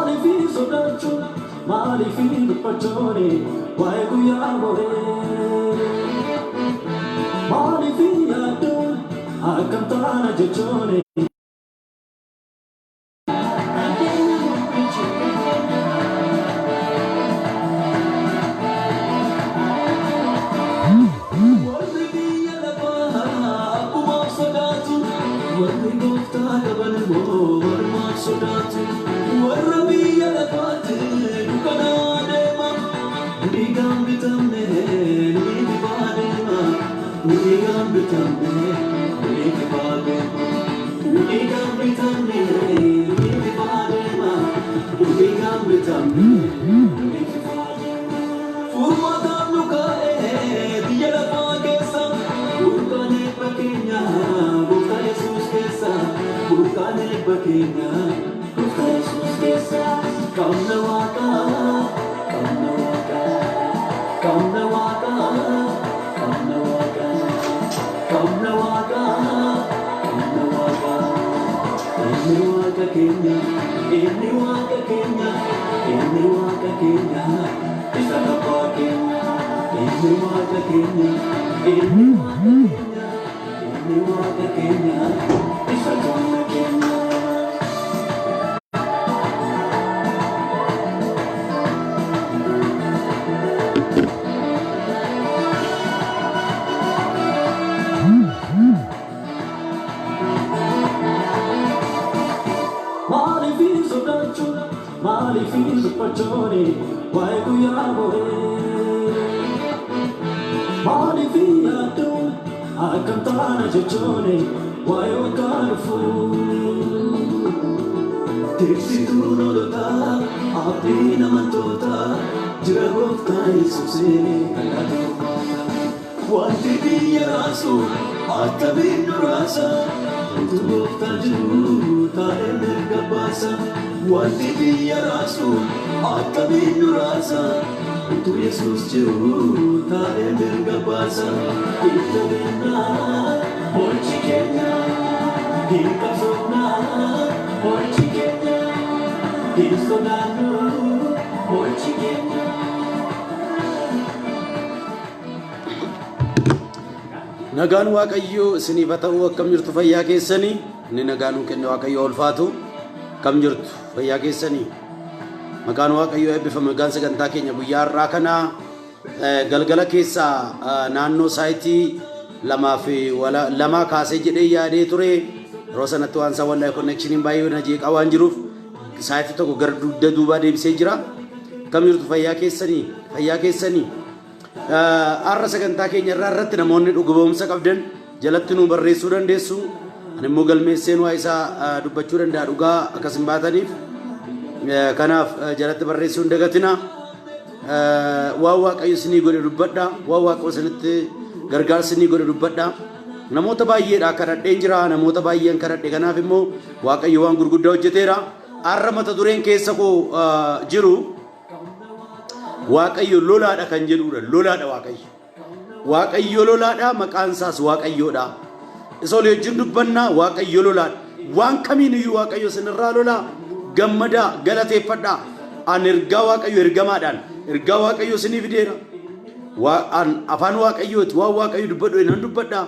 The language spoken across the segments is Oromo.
Malifi sodachu, malifi dupachone, why guyabore. Malifi adun, akantana jechone. Nagaan waaqayyo isiniif haa ta'u akkam jirtu fayyaa keessanii inni nagaan kenne waaqayyo ulfaatu akkam jirtu fayyaa keessanii maqaan waaqayyo eebbifame gaan sagantaa keenya guyyaa har'aa kana galgala keessa naannoo saayitii lama kaasee jedhee yaadee ture yeroo sanatti waan isaa wallahi connectionin baay'ee na jeeqaa waan jiruuf saayitii tokko gara dugda duubaa deebisee jira akkam jirtu fayyaa keessanii arra sagantaa keenya irratti namoonni dhuguboomsa qabdan jalatti nu barreessuu dandeessu ani immoo galmeesseen waa isaa dubbachuu danda'a dhugaa akkasin baataniif kanaaf jalatti barreessuu hin dagatina waa waaqayyo isinii godhe dubbadha waa waaqayyo isinitti gargaarsa isinii godhe dubbadha namoota baay'eedha kadhadheen jira namoota baay'een kadhadhe kanaaf immoo waaqayyo waan gurguddaa hojjeteera arra mata dureen keessa koo jiru waaqayyo lolaadha kan jedhudha lolaadha waaqayyo lolaadha maqaan isaas waaqayyoodha isa ol wajjin dubbanna waaqayyo lolaadha waan kamiin iyyuu waaqayyo sinirraa lola gammada galateeffadha an ergaa waaqayyo ergamaadhaan ergaa waaqayyo sinii fideera waan afaan waaqayyooti waan waaqayyo dubbadhu nan dubbadha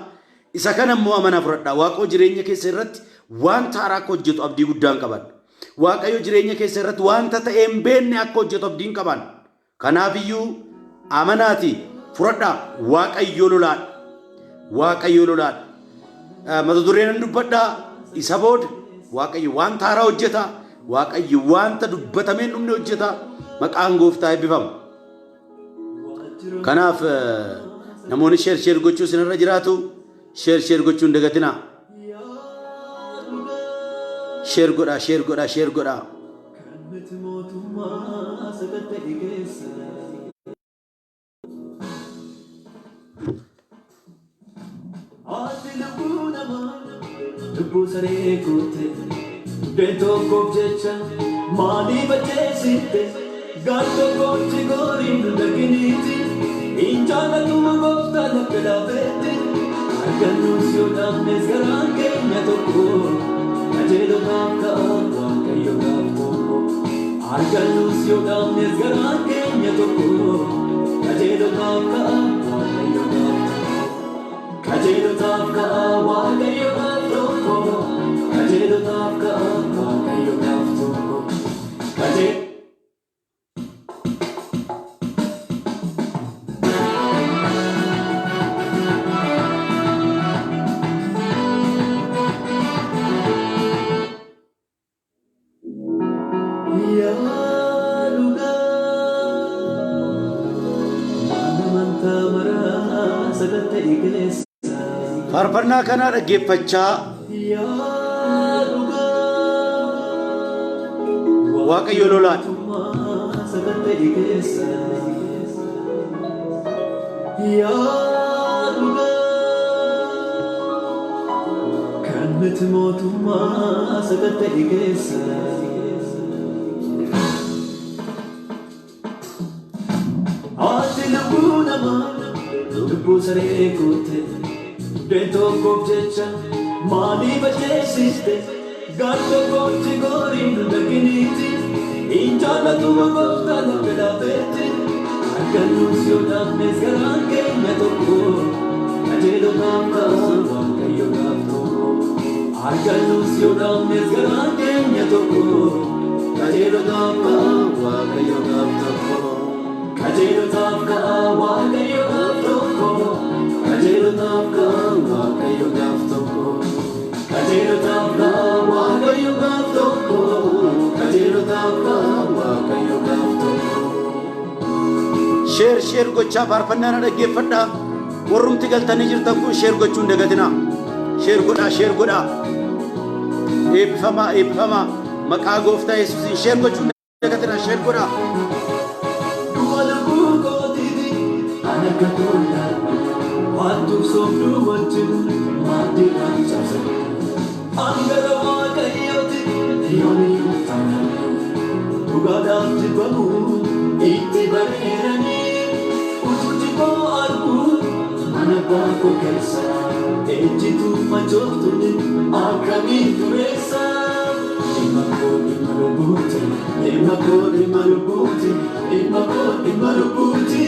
isa kana immoo amana fudhadha waaqayyo jireenya keessa irratti waan taaraa akka hojjetu abdii guddaan qaban waaqayyo jireenya keessa irratti wanta ta'ee hin beekne akka hojjetu abdiin qaban kanaafiyyu amanaati fudhadha waaqayyo lolaadha mata dureen dubbadha isa booda waaqayyo waan taaraa hojjeta waaqayyo wanta dubbatameen dhumne hojjeta maqaan gooftaa eebbifamu kanaaf namoonni sheer gochuu sinirra jiraatu sheer gochuu hin dagatina sheer godha Beto jecha mali bachesite gato gochi gorin laginiti injana tuma gofta lakla vete aganu sioda mesgaran kenya toko ajelo kapta wakayo kapto argannus yoo dhaabnes garaan keenya tokko qajeelotaaf ka'a qajeelotaaf ka'a waaqayyoodhaaf tokko qajeelotaaf ka'a waaqayyoodhaaf tokko faarfannaa kana dhaggeeffachaa waaqayyo lolaadha. kan miti mootummaa sagatta'e keessa ati lubbuu namaa lubbuu saree goote tokkoof jecha maaliif ajjeesiste gaar tokkootti goriin dhaginiiti hin jaallatuma gooftaa lafa laafeetti argannus yoo dhaabnes garaan keenya tokko qajeelotaaf ka'a waaqayyoodhaaf tokko argannus yoo dhaabnes garaan keenya tokko qajeelotaaf ka'a waaqayyoodhaaf tokko qajeelotaaf ka'a waaqayyoodhaaf tokko qajeelotaaf ka'a waaqayyoodhaaf tokko qajeelotaaf ka'a waaqayyoodhaaf tokko qajeelotaaf ka'a waaqayyoodhaaf tokko. Sheer gochaa faarfannaa dhaggeeffadhaa. Warrumti galtanii jirtan kun sheer gochuu hin dagatinaa. Sheer godhaa. Eebbifamaa maqaa gooftaa Yesuusiin sheer gochuu hin dagatinaa. Sheer godhaa. Waantuuf sooftuu wajjin maaddii raajasa angara waaqayyooti yooniyyuu tanan dhugaadhaaf jibbamu itti bareeranii utuu jibboo arguu mana baakoo keessa ejjituu machooftuun akkamiin dureessa dhimma koo dhimma lubbuuti dhimma koo dhimma lubbuuti dhimma koo dhimma lubbuuti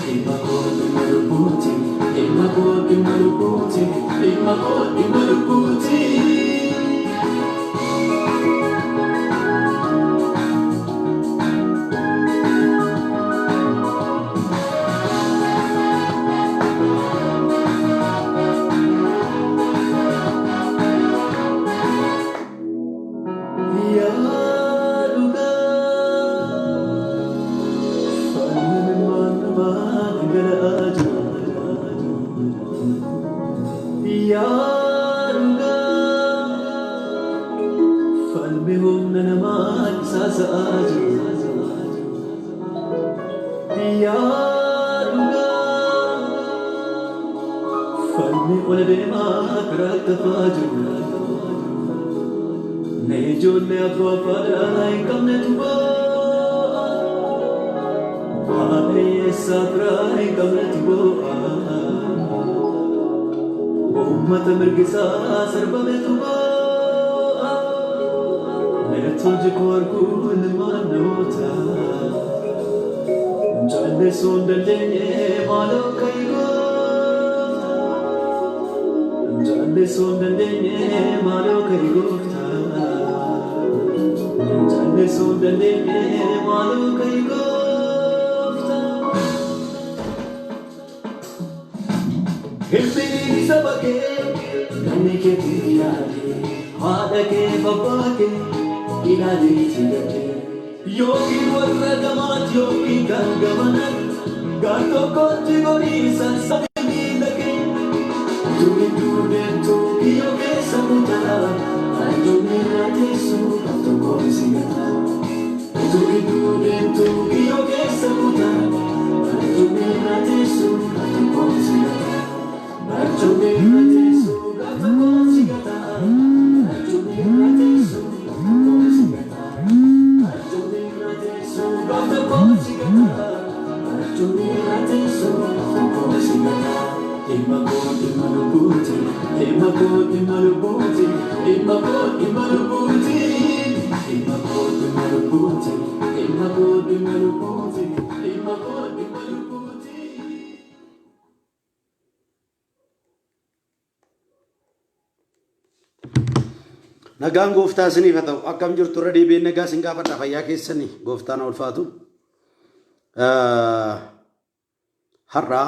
dhimma koo dhimma lubbuuti. Dhimma koo dhimma lubbuuti dhimma koo dhimma lubbuuti. Ummata mirgisaa sarbametu ba'a neetuuji koo arguun ilmaan namoota jallisuu hin dandeenye maaloo ka'i goofta jallisuu hin dandeenye maaloo ka'i goofta jallisuu hin dandeenye maaloo ka'i goofta. Hilbini saba kee namni keetiif yaade haadha kee abbaa kee ilaaliitti gadde yookiin warra gamaatti yookiin kan gamanan gaar tokkotti goriisa sabii miila kee utuu gidduu deemtuu kiyyoo keessa kutaa anjoonni irra teessu kan tokkoon si gataa utuu gidduu deemtuu kiyyoo keessa kutaa anjoonni irra teessu kan tokkoon si gataa. Raajumma teessu gaafa kooti gataa. Raajumma teessu gaafa kooti gataa. Raajumma teessu gaafa kooti gataa. Raajumma teessu gaafa kooti gataa. Dhimma koo dhimma lubbuuti. Dhimma koo dhimma lubbuuti. Dhimma koo dhimma lubbuuti. Dhimma koo dhimma lubbuuti. lubuuti, dhimma koo dhimma lubuuti, dhimma koo dhimma lubuuti. Nagaan gooftaa isiniif haa ta'u. Akkam jirtu irra deebi'een nagaa isin gaafadha. Fayyaa keessanii gooftaan ulfaatu. Har'a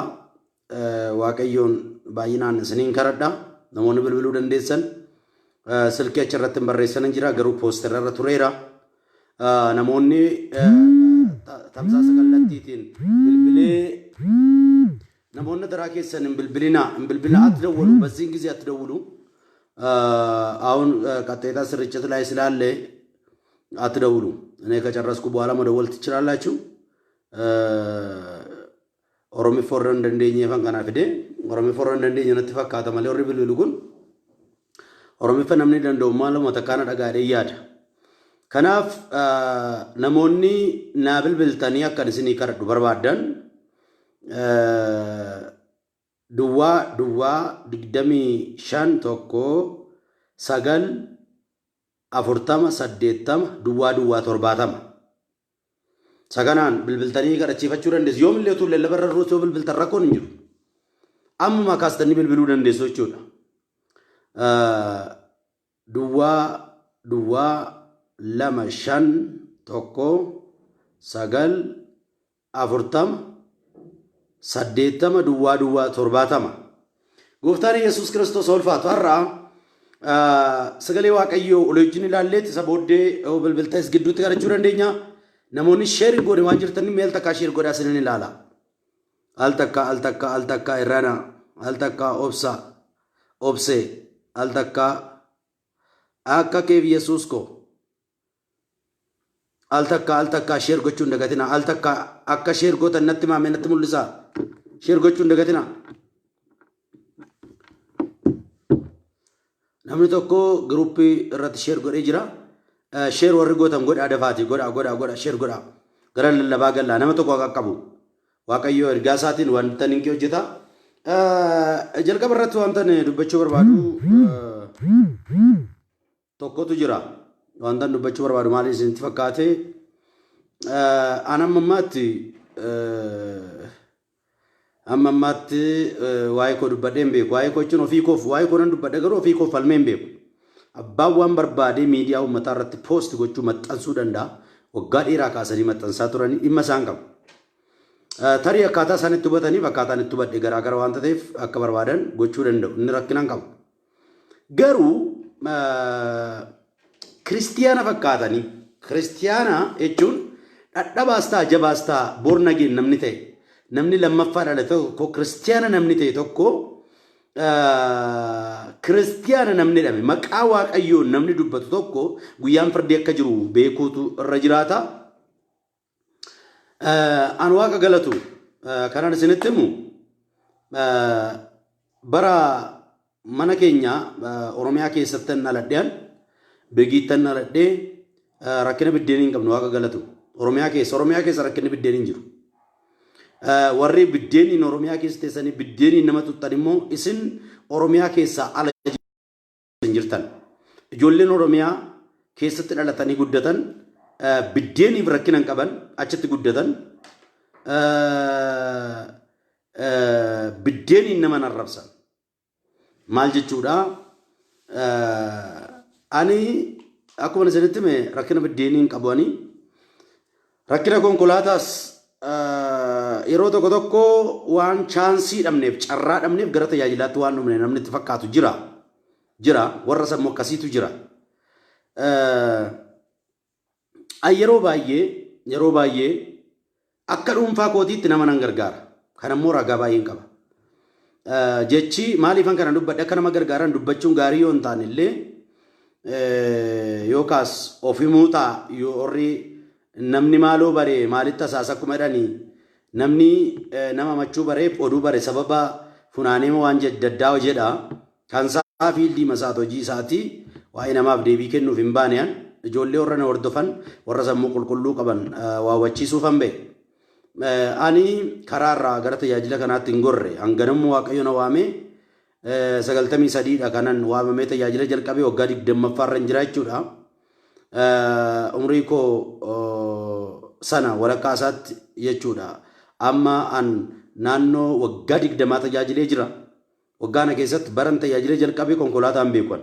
waaqayyoon baay'inaan isiniin kadhadha. Namoonni bilbiluu dandeessan silkii achirratti hin barreessan hin jira garuu poosterra irra tureera. Namoonni tamsaasa kallattiitiin bilbilee namoonni daraa keessan hin bilbilina atdawwalu በዚህን ጊዜ አትደውሉ። አሁን ቀጥታ ስርጭት ላይ ስላለ አትደውሉ። እኔ ከጨረስኩ በኋላ መደወል ትችላላችሁ። ኦሮሚ ፎረን እንደኛ ፈንካና ፍዴ ኦሮሚ ፎረን እንደኛ ነትፈካተ ማለ ኦሪ bilbilu kun ኦሮሚ ፈነምኒ ደንደው ማለ መተካና ደጋዴ ያዳ ከናፍ ነሞኒ ናብል ብልተኒ አከንስኒ ከረዱ በርባዳን duwwaa digdamii shan tokko sagal afurtama saddeettama duwwaa torbaatama saganaan bilbiltanii kadhachiifachuu dandeessu. Yoomillee utuu lallabarra roosoo bilbiltan rakkoon hin jiru. Ammuma kaastanii bilbiluu dandeessu jechuudha. duwwaa lama shan tokko sagal afurtama saddeettama duwwaa torbaatama. Gooftaan Yesuus Kiristoos ulfaatu har'a sagalee waaqayyoo olojjin ilaalleet isa booddee bilbiltas gidduutti kadhachuu dandeenya. Namoonni sheer godhe waan jirtanii meel takkaa sheer godhaa isinin ilaala. Al takka irrana al takka obse al takka akka keef Yesuus ko al takka sheer gochuun dagatina al takka akka sheer gootan natti maamee natti mul'isa. Sheer gochuun dagatina. Namni tokko gruppii irratti sheer godhee jira. Sheer warri gootan godhaa dafaati godhaa sheer godhaa. Gara lallabaa gallaa nama tokko qaqqabu. Waaqayyo ergaa isaatiin wanta ninki hojjeta. Jalqaba irratti wanta dubbachuu barbaadu tokkotu jira. Wanta dubbachuu barbaadu maali isinitti fakkaate? Ana ammammaatti waa'ee koo dubbadhee hin beeku. Waa'ee koo jechuun ofii koof waa'ee koo nan dubbadhe garuu ofii koof falmee hin beeku. Abbaan waan barbaadee miidiyaa uummataa irratti poost gochuu maxxansuu danda'a. Waggaa dheeraa kaasanii maxxansaa turanii dhimma isaan qabu. Tarii akkaataa isaan itti hubataniif akkaataan itti hubadhe garaagara waan ta'eef akka barbaadan gochuu danda'u. Inni rakkinaan qabu. Garuu kiristiyaana fakkaatanii kiristiyaana jechuun dhadhabaas ta'a jabaas ta'a boornageen namni ta'e namni lammaffaa dhalate tokko kiristiyaana namni ta'e tokko kiristiyaana namni dhame maqaa waaqayyoon namni dubbatu tokko guyyaan firdii akka jiru beekuutu irra jiraata. An waaqa galatu kanaan isinitti himu bara mana keenya Oromiyaa keessatti dhaladheen beekiittan dhaladhee rakkina biddeenii hin qabnu waaqa galatu. Oromiyaa keessa rakkinni biddeenii hin jiru. Warri biddeeniin Oromiyaa keessa teessanii biddeeniin nama tuttan immoo isin Oromiyaa keessaa ala jirtan. Ijoolleen Oromiyaa keessatti dhalatanii guddatan biddeeniif rakkina hin qaban achitti guddatan biddeeniin nama narrabsan. Maal jechuudha? Ani akkuma isinitti hime rakkina biddeenii hin qabu. Rakkina konkolaataas yeroo tokko waan chaansii dhabneef carraa dhabneef gara tajaajilaatti waan dhumne namni itti fakkaatu jira warra sammuu akkasiitu jira. Yeroo baay'ee akka dhuunfaa kootiitti nama nan gargaara. Kanammoo ragaa baay'een qaba. Jechi maaliifan kana dubbadhe akka nama gargaaran dubbachuun gaarii yoo hin taane illee yookaas ofimuu ta'a yoo warri namni maaloo bare maalitti asaas akkuma jedhanii namni nama machuu bareef oduu bare sababa funaanee waan daddaa jedha kan isaa fiildii masaat hojii isaatii waa'ee namaaf deebii kennuuf hin baaneen ijoollee warra na hordofan warra sammuu qulqulluu qaban waawwachiisuufan ba'e. Ani karaarraa gara tajaajila kanaatti hin gorre hanganammoo waaqayyo na waamee 93dha kanan waamamee tajaajila jalqabee waggaa 20ffaarra hin jira jechuudha. Umrii koo sana walakkaa isaatti jechuudha. Amma an naannoo waggaa 20 tajaajilee jira. Waggaana keessatti baran tajaajilee jalqabee konkolaataan beekan.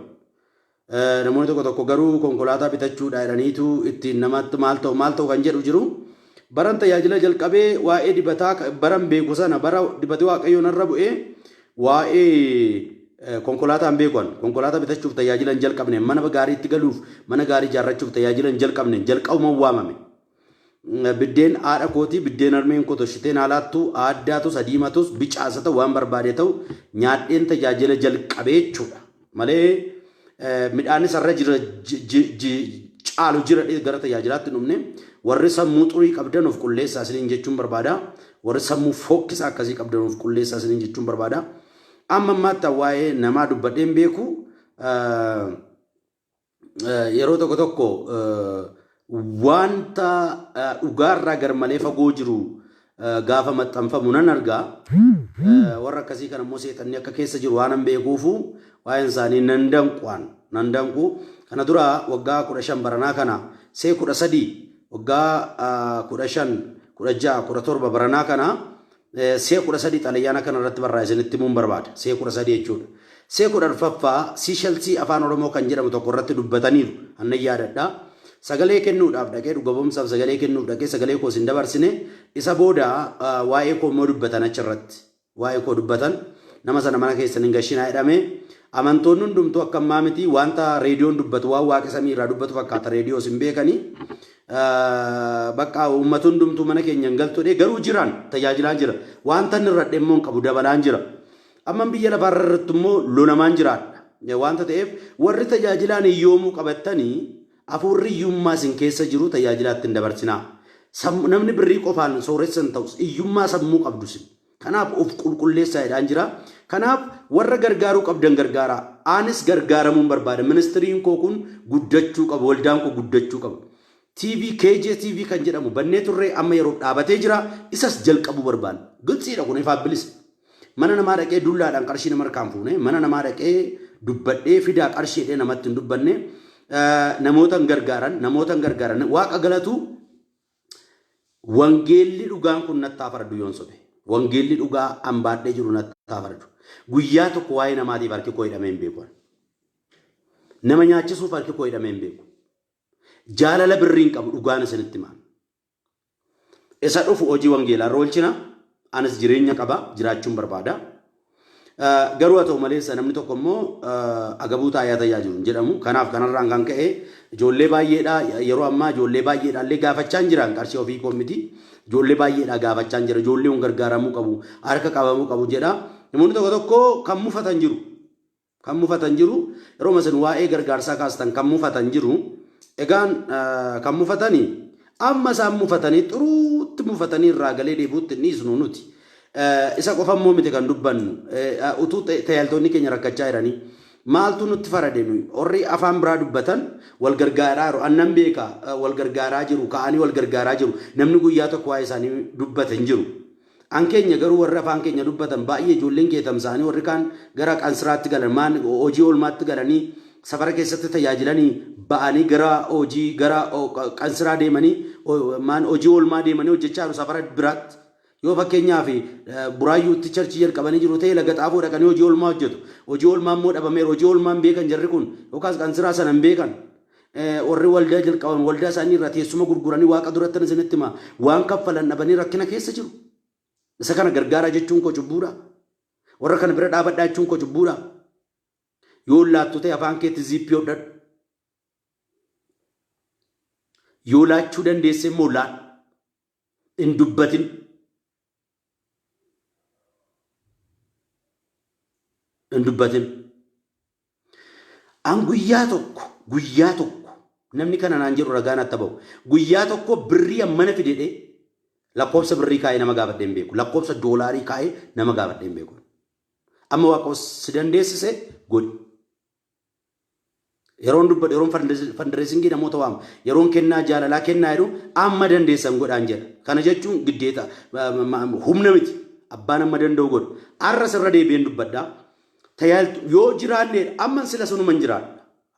Namoonni tokko tokko garuu konkolaataa bitachuudha jedhaniitu ittiin namatti maal ta'u kan jedhu jiru. Baran tajaajila jalqabee waa'ee dibataa baran beeku sana bara dibatee waaqayyoon irra bu'ee waa'ee konkolaataan beekan. Konkolaataa bitachuuf tajaajila hin jalqabne mana gaarii itti galuuf mana gaarii ijaarrachuuf tajaajila hin jalqabne jalqabuma waamame. Biddeen haadha kootii biddeen harmeen koo toshiteen haalaattu addaatus adiimatus bicaasata waan barbaade ta'u nyaadheen tajaajila jalqabee jechuudha. Malee midhaanis irra jira caalu jira gara tajaajilaatti dhumne warri sammuu xurii qabdan of qulleessaa isiniin jechuun barbaada. Warri sammuu fokkisa akkasii qabdan of qulleessaa isiniin jechuun barbaada. Amma ammaatti waa'ee namaa dubbadheen beeku yeroo tokko tokko wanta dhugaarraa gar malee fagoo jiru gaafa maxxanfamu nan argaa. Warra akkasii kan ammoo seexanni akka keessa jiru waan hin beekuufu waa'een isaanii nan danqu. Kana dura waggaa 15 baranaa kana see 13 waggaa 15 16 17 baranaa kana see 13 xalayyaana kana irratti barreessanitti muun barbaada. See 13 jechuudha. See 14ffaa Siishalsii afaan Oromoo kan jedhamu tokko irratti dubbataniiru. Annan yaadadha. Sagalee kennuudhaaf dhaqee dhugaboomsaaf sagalee kennuuf dhaqee sagalee koo sin dabarsine isa booda waa'ee koo immoo dubbatan achirratti. Waa'ee koo dubbatan nama sana mana keessan hin gashinaa jedhame. Amantoonni hundumtuu akka ammaa miti wanta reediyoon dubbatu waan waaqa samii irraa dubbatu fakkaata reediyoos hin beekanii. Bakka uummata hundumtuu mana keenya hin galtodhe garuu jiraan tajaajilaa jira. Wanta inni irra dhimmoon qabu dabalaan jira. Amma biyya lafaarra irratti immoo lonamaan jiraadha. Wanta ta'eef warri tajaajilaan hiyyoomuu qabattanii afurri hiyyummaa isin keessa jiru tajaajilaatti hin dabarsinaa. Namni birrii qofaan sooressan ta'us hiyyummaa sammuu qabdus. Kanaaf of qulqulleessaa jedhaan jira. Kanaaf warra gargaaruu qabdan gargaara. Anis gargaaramuun barbaada. Ministiriin koo kun guddachuu qaba. Waldaan koo guddachuu qaba. TV KJTV kan jedhamu bannee turree amma yeroo dhaabatee jira. Isas jalqabuu barbaada. Gilxiidha kun ifaaf bilisa. Mana namaa dhaqee dullaadhaan qarshii nama harkaan fuune. Mana namaa dhaqee dubbadhee fidaa qarshiidhee namatti hin dubbanne. Namoota hin gargaaran waaqa galatu wangeelli dhugaan kun nattaa faradu yoon sobe. Wangeelli dhugaa ambaadhee jiru nattaa faradu. Guyyaa tokko waa'ee namaatiif harki koo hidhamee hin beeku. Nama nyaachisuuf harki koo hidhamee hin beeku. Jaalala birriin qabu dhugaan isinitti himaa. Isa dhufu hojii wangeelaa irra oolchina. Anis jireenya qaba jiraachuun barbaada. Garuu haa ta'u malee namni tokko immoo agabuu taa'ee tajaajilu jedhamu. Kanaaf kanarraan kan ka'e ijoollee baay'eedha yeroo ammaa ijoollee baay'eedha illee gaafachaa jiran qarshii ofii koo miti. Ijoollee baay'eedha gaafachaa jira. Ijoollee hun gargaaramuu qabu harka qabamuu qabu jedha. Namoonni tokko tokko kan mufatan jiru. Kan mufatan jiru yeroo masan waa'ee gargaarsaa kaastan kan mufatan jiru. Egaan kan mufatanii amma isaan mufatanii xuruutti mufatanii irraa galee deebi'utti inni isnu nuti. Isa qofa immoo miti kan dubbannu utuu tajaajiltoonni keenya rakkachaa jiranii maaltu nutti farade nuyi warri afaan biraa dubbatan wal gargaaraa jiru annan beeka wal gargaaraa jiru ka'anii wal gargaaraa jiru namni guyyaa tokko waa'ee isaanii dubbatan jiru. An keenya garuu warri afaan keenya dubbatan baay'ee ijoolleen keetamsaanii warri kaan gara qansiraatti galan maan hojii oolmaatti galanii safara keessatti tajaajilanii ba'anii gara hojii gara qansiraa deemanii maan hojii oolmaa deemanii hojjechaa jiru safara biraatti. Yoo fakkeenyaaf buraayyuutti charchii jalqabanii jiru ta'e laga xaafoo dhaqanii hojii oolmaa hojjetu. Hojii oolmaa immoo dhabameera. Hojii oolmaa hin beekan jarri kun yookaas qansiraa sana hin beekan. Warri waldaa jalqaban waldaa isaanii irraa teessuma gurguranii waaqa duratti isinitti hima waan kaffalan dhabanii rakkina keessa jiru. Isa kana gargaaraa jechuun koo cubbuudha. Warra kana bira dhaabadhaa jechuun koo cubbuudha. Yoo laattu ta'e afaan keetti ziippii hodhadhu. Yoo laachuu dandeesse immoo laadhu. Hin dubbatin. Hin dubbatin. An guyyaa tokko namni kana naan jedhu ragaan atta ba'u. Guyyaa tokko birrii ammana fidedhe lakkoofsa birrii kaa'ee nama gaafadhee hin beeku. Lakkoofsa doolaarii kaa'ee nama gaafadhee hin beeku. Amma waaqa si dandeessise godhi. Yeroon dubbadhu yeroon fandareesingii namoota waamu yeroon kennaa jaalalaa kennaa jedhu amma dandeessan godhaan jedha. Kana jechuun giddeeta humna miti abbaan amma danda'u godhu. Arras irra deebi'een dubbadhaa. Tajaajiltu yoo jiraanne amma sila sunuman jiraadha.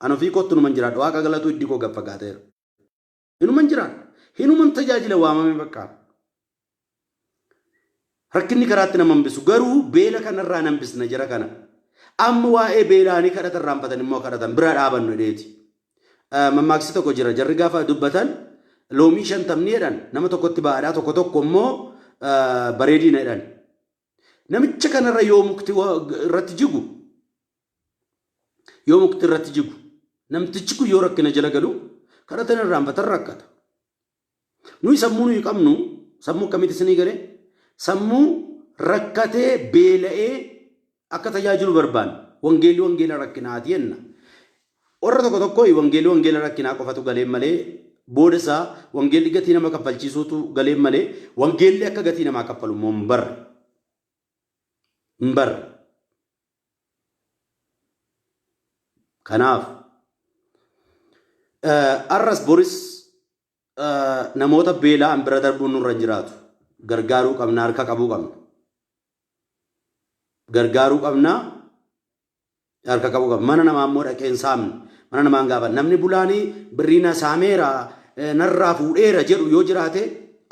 Ani ofii kottu numan jiraadha. Waaqa galatu iddii koo gaffagaateera. Inuman jiraadha. hinuman tajaajila waamame bakka rakkinni karaatti nama hambisu garuu beela kanarraa hambisna jira kana amma waa'ee beelaanii kadhatan raanfatan immoo kadhatan bira dhaabannu dheeti mammaaksi tokko jira jarri gaafa dubbatan loomii 50 jedhan nama tokkotti baadhaa tokko immoo bareedina jedhan namicha kanarra yoo mukti irratti jigu namtichi kun yoo rakkina jala galu kadhatan raanfatan rakkata nuyi sammuu nuyi qabnu sammuu akkamitti isinii garee sammuu rakkatee beela'ee akka tajaajilu barbaanna wangeela rakkinaati jenna warra tokko wangeela rakkinaa qofatu galee malee booda isaa wangeelli gatii nama kaffalchiisuutu galee malee wangeelli akka gatii namaa kaffalu immoo hin barre kanaaf arras boris namoota beela'an bira darbuun nurra jiraatu gargaaruu qabna harka qabuu qabna mana namaa immoo dhaqeen saamne mana namaan gaafa namni bulaanii birriina saameera narraa fuudheera jedhu yoo jiraate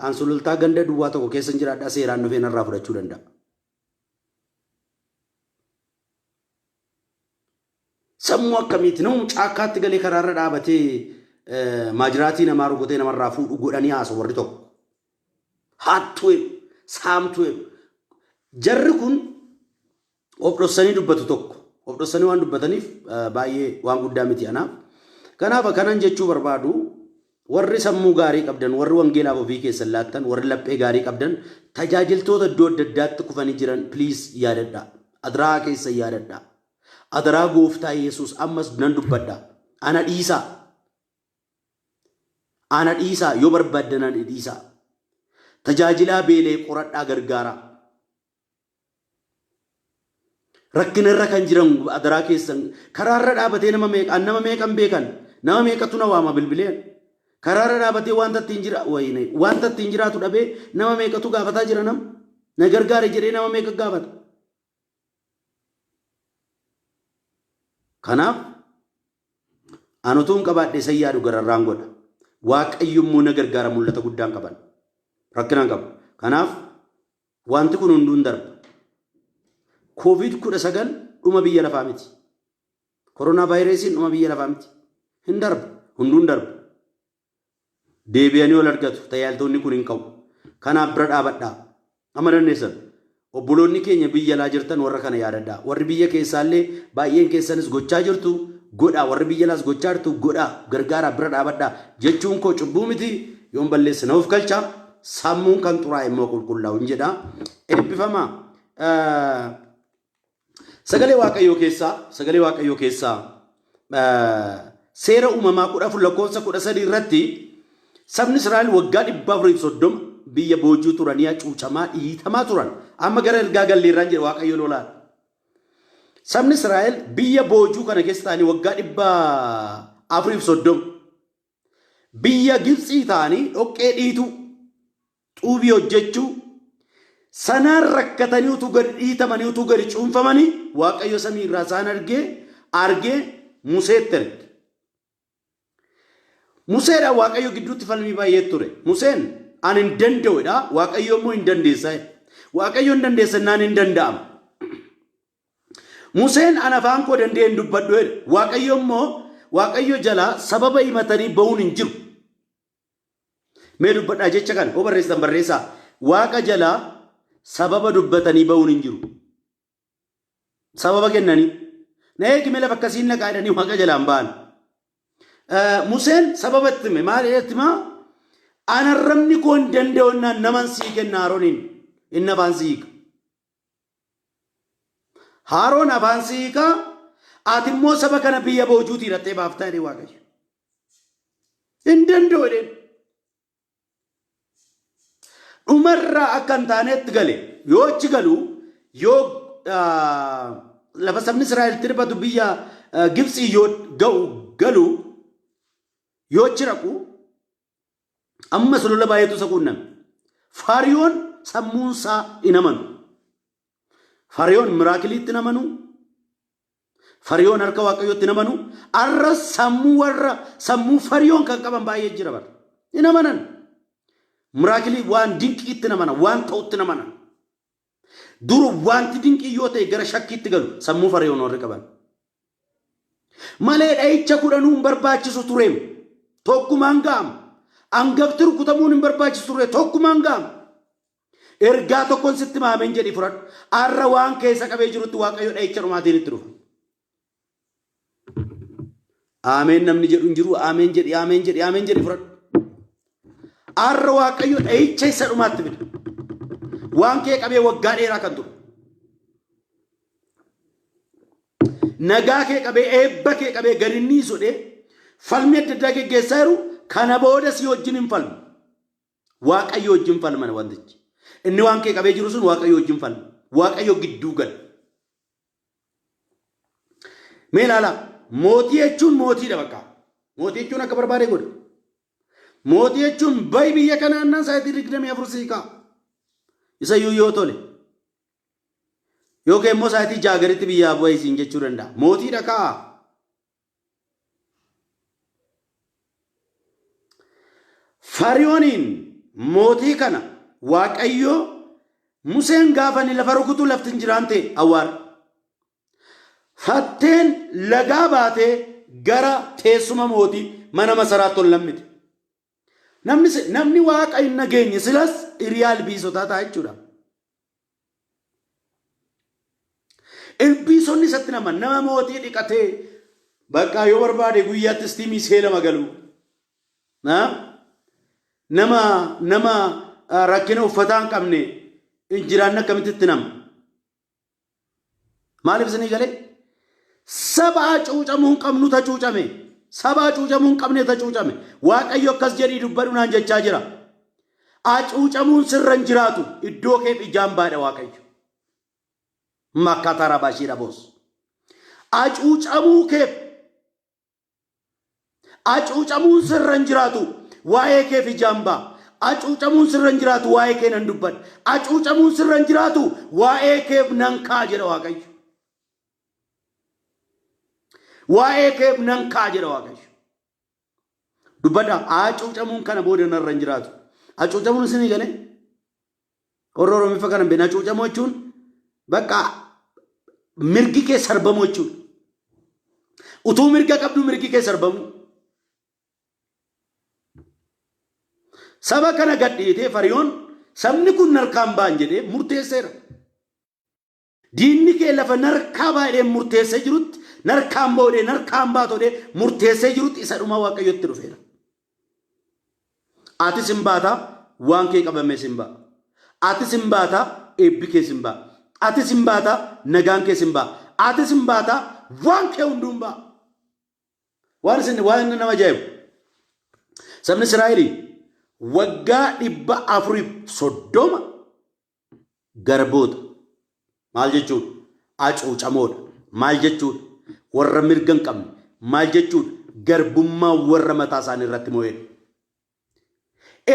aan sulultaa ganda duwwaa tokko keessa jiraadhaa seeraan dhufee narraa fudhachuu danda'a. Sammuu akkamitti namu caakkaatti galee karaarra dhaabatee maajiraatii namaa rukutee namarraa fuudhu godhanii haasa warri tokko. Haattuu saamtuu jarri kun of dhossanii dubbatu tokko of dhossanii waan dubbataniif baay'ee waan guddaa miti anaaf kanaaf kanan jechuu barbaadu warri sammuu gaarii qabdan warri wangeelaaf ofii keessan laattan warri laphee gaarii qabdan tajaajiltoota iddoo adda addaatti kufanii jiran please yaadadhaa adraa keessa yaadadhaa adraa gooftaa Yesuus ammas nan dubbadhaa ana dhiisaa yoo barbaaddan ana dhiisaa tajaajilaa beelee qoradhaa gargaara rakkinarra kan jiran adraa keessan karaarra dhaabatee nama meeqan beekan nama meeqatu na waama bilbileen karaarra dhaabatee wanta ittiin jiraatu dhabee nama meeqatu gaafataa jira na gargaare jedhee nama meeqa gaafata kanaaf anutuun qabaadhee sayyaadu gararraan godha waaqayyo immoo na gargaara mul'ata guddaan qaban rakkinaan qabu kanaaf wanti kun hunduun darba COVID-19 dhuma biyya lafaa miti koronaa vaayirasiin dhuma biyya lafaa miti hin darba hunduun darba deebi'anii ol argatu tajaajiltoonni kun hin qabu kanaaf bira dhaabadhaa amma dandeessan obboloonni keenya biyya alaa jirtan warra kana yaadadhaa warri biyya keessaallee baay'een keessanis gochaa jirtu godhaa warri biyya alaas gochaa jirtu godhaa gargaaraa bira dhaabadhaa jechuun koo cubbuu miti yoon balleesse na of galchaa sammuun kan xuraa'e immoo qulqullaa'u hin jedhaa eebbifamaa sagalee waaqayyoo keessaa seera uumamaa 14 lakkoofsa 13 irratti sabni Israa'el waggaa 430 biyya boojuu turanii hacuucamaa dhiitamaa turan amma gara ergaa galleerraan jedhe waaqayyo Lolaadha. Sabni Israa'el biyya boojuu kana keessa ta'anii waggaa 430 biyya Gibxii ta'anii dhoqqee dhiitu xuubii hojjechuu sanaan rakkatanii utuu gadi dhiitamanii utuu gadi cuunfamanii waaqayyo samii irraa isaan argee Museetti erge. Museedhaan waaqayyo gidduutti falmii baay'ee ture. Museen ani hin danda'udha waaqayyo immoo hin dandeessa. Waaqayyo hin dandeessannaan hin danda'ama. Museen an afaan koo danda'e hin dubbadhu jedhe. Waaqayyo immoo waaqayyo jalaa sababa himatanii ba'uun hin jiru. Mee dubbadhaa jecha kana hoo barreessan barreessaa. Waaqa jalaa sababa dubbatanii ba'uun hin jiru. Sababa kennanii. Na eegi mee lafa akkasiin naqaa jedhanii waaqa jalaan ba'an. Museen sababa itti hime maal jedhetti maa anarramni koo hin danda'onnaan naman sii kenna Haarooniin inni afaan sii hiika. Haaroon afaan sii hiika ati immoo saba kana biyya boojuutii hidhattee baaftaa jedhee waaqayyo. Hin danda'u jedheen. Dhumarraa akka hin taanetti gale yoo achi galu yoo lafa sabni Israa'el tirbatu biyya Gibxii yoo galu yoo achi raqu ammas lola baay'eetu isa quunname. Faariyoon sammuunsaa hin amanu. Faariyoon miraakiliitti hin amanu. Faariyoon harka waaqayyootti hin amanu. Arra sammuu Faariyoon kan qaban baay'ee jira bara. Hin amanan. miraakilii waan dinqiitti namana waan ta'utti namana duru wanti dinqii yoo ta'e gara shakkiitti galu sammuu Fariyoon warri qaban malee dha'icha kudhanuu hin barbaachisu tureem tokkumaan ga'ama angafti rukutamuun hin barbaachisu ture tokkumaan ga'ama ergaa tokkoon sitti maameen jedhi fudhadhu arra waan keessa qabee jirutti waaqayyo dha'icha dhumaatiin itti dhufa Ameen namni jedhu hin jiru ameen jedhi fudhadhu arra waaqayyo dha'icha isa dhumaatti fida waan kee qabee waggaa dheeraa kan turu nagaa kee qabee eebba kee qabee garinni sodhee falmi adda addaa geggeessaa jiru kana booda si wajjin hin falmu waaqayyo wajjin falman wantichi inni waan kee qabee jiru sun waaqayyo wajjin falmu waaqayyo gidduu gala mee ilaala mootii jechuun mootiidha bakka mootii jechuun akka barbaade godha mootii jechuun bayi biyya kanaa annaan sa'aatii 24 siiqaa isa yoo tole yookaan immoo sa'aatii jaagaritti biyyaa bu'aa isiin jechuu danda'a mootiidha kaa Fariyooniin mootii kana waaqayyo Museen gaafani lafa rukutuu lafti hin jiraan ta'e awwaara fatteen lagaa baatee gara teessuma mootii mana masaraatti ol lammite namni waaqa hin nageenye silas hiriyaa ilbiisotaa ta'a jechuudha ilbiisonni isatti nama mootii dhiqatee bakka yoo barbaade guyyaatti istiimii seelama galuu nama rakkina uffataa hin qabne injiraan akkamitti nama maaliif isinii galee saba cuucamuu hin qabnu ta cuucame saba cuucamuu hin qabne ta cuucame waaqayyo akkas jedhii dubbadhu naan jechaa jira cuucamuun sirra hin jiraatu iddoo kee ijaan baadha waaqayyo makkatara bashiira boos cuucamuun sirra hin jiraatu waa'ee kee ijaan baa cuucamuun sirra hin jiraatu waa'ee kee nan dubbadha cuucamuun sirra hin jiraatu waa'ee kee nan kaa jedha waaqayyo waa'ee kee nan kaa jedha waaqayyo dubbadha cuucamuun kana booda narra hin jiraatu cuucamuun isinii galee warra Oromiiffa kana beena cuucamuu jechuun bakka mirgi kee sarbamu jechuudha utuu mirga qabdu mirgi kee sarbamu saba kana gadhiitee Fariyoon sabni kun narkaan ba'an jedhee murteesseera diinni kee lafa narkaa baay'ee murteessee jirutti narkaan boodee narkaan baatodee murteessee jirutti isa dhuma waaqayyotti dhufeera ati simbaata waan kee qabamee simbaa ati simbaata eebbi kee simbaa ati simbaata nagaan kee simbaa ati simbaata waan kee hunduun baa waan nama ajaa'ibu sabni Israa'el waggaa 430 garboota maal jechuudha cuucamoodha maal jechuudha warra mirga hin qabne maal jechuudha garbummaa warra mataa isaanii irratti moo'edha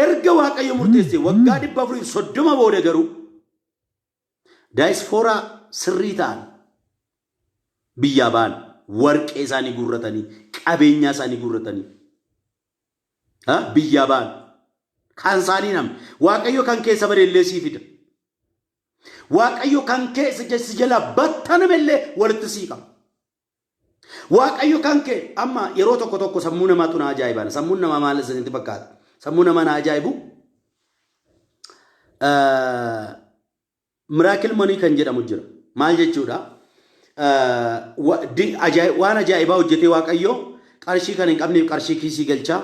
erga waaqayyo murteessee waggaa 430 booda garuu daayispooraa sirrii ta'an biyyaa ba'an warqee isaanii guurratanii qabeenyaa isaanii guurratanii biyyaa ba'an kan isaanii namni waaqayyo kan keessa bareellee sii fida waaqayyo kan keessa jessi jala battanamellee walitti sii qaba waaqayyo kan kee amma yeroo tokko sammuu namaatu na ajaa'ibaan sammuun namaa maal isinitti fakkaata sammuu namaa na ajaa'ibu miraakil manii kan jedhamu jira maal jechuudha waan ajaa'ibaa hojjetee waaqayyo qarshii kan hin qabneef qarshii kiisii galchaa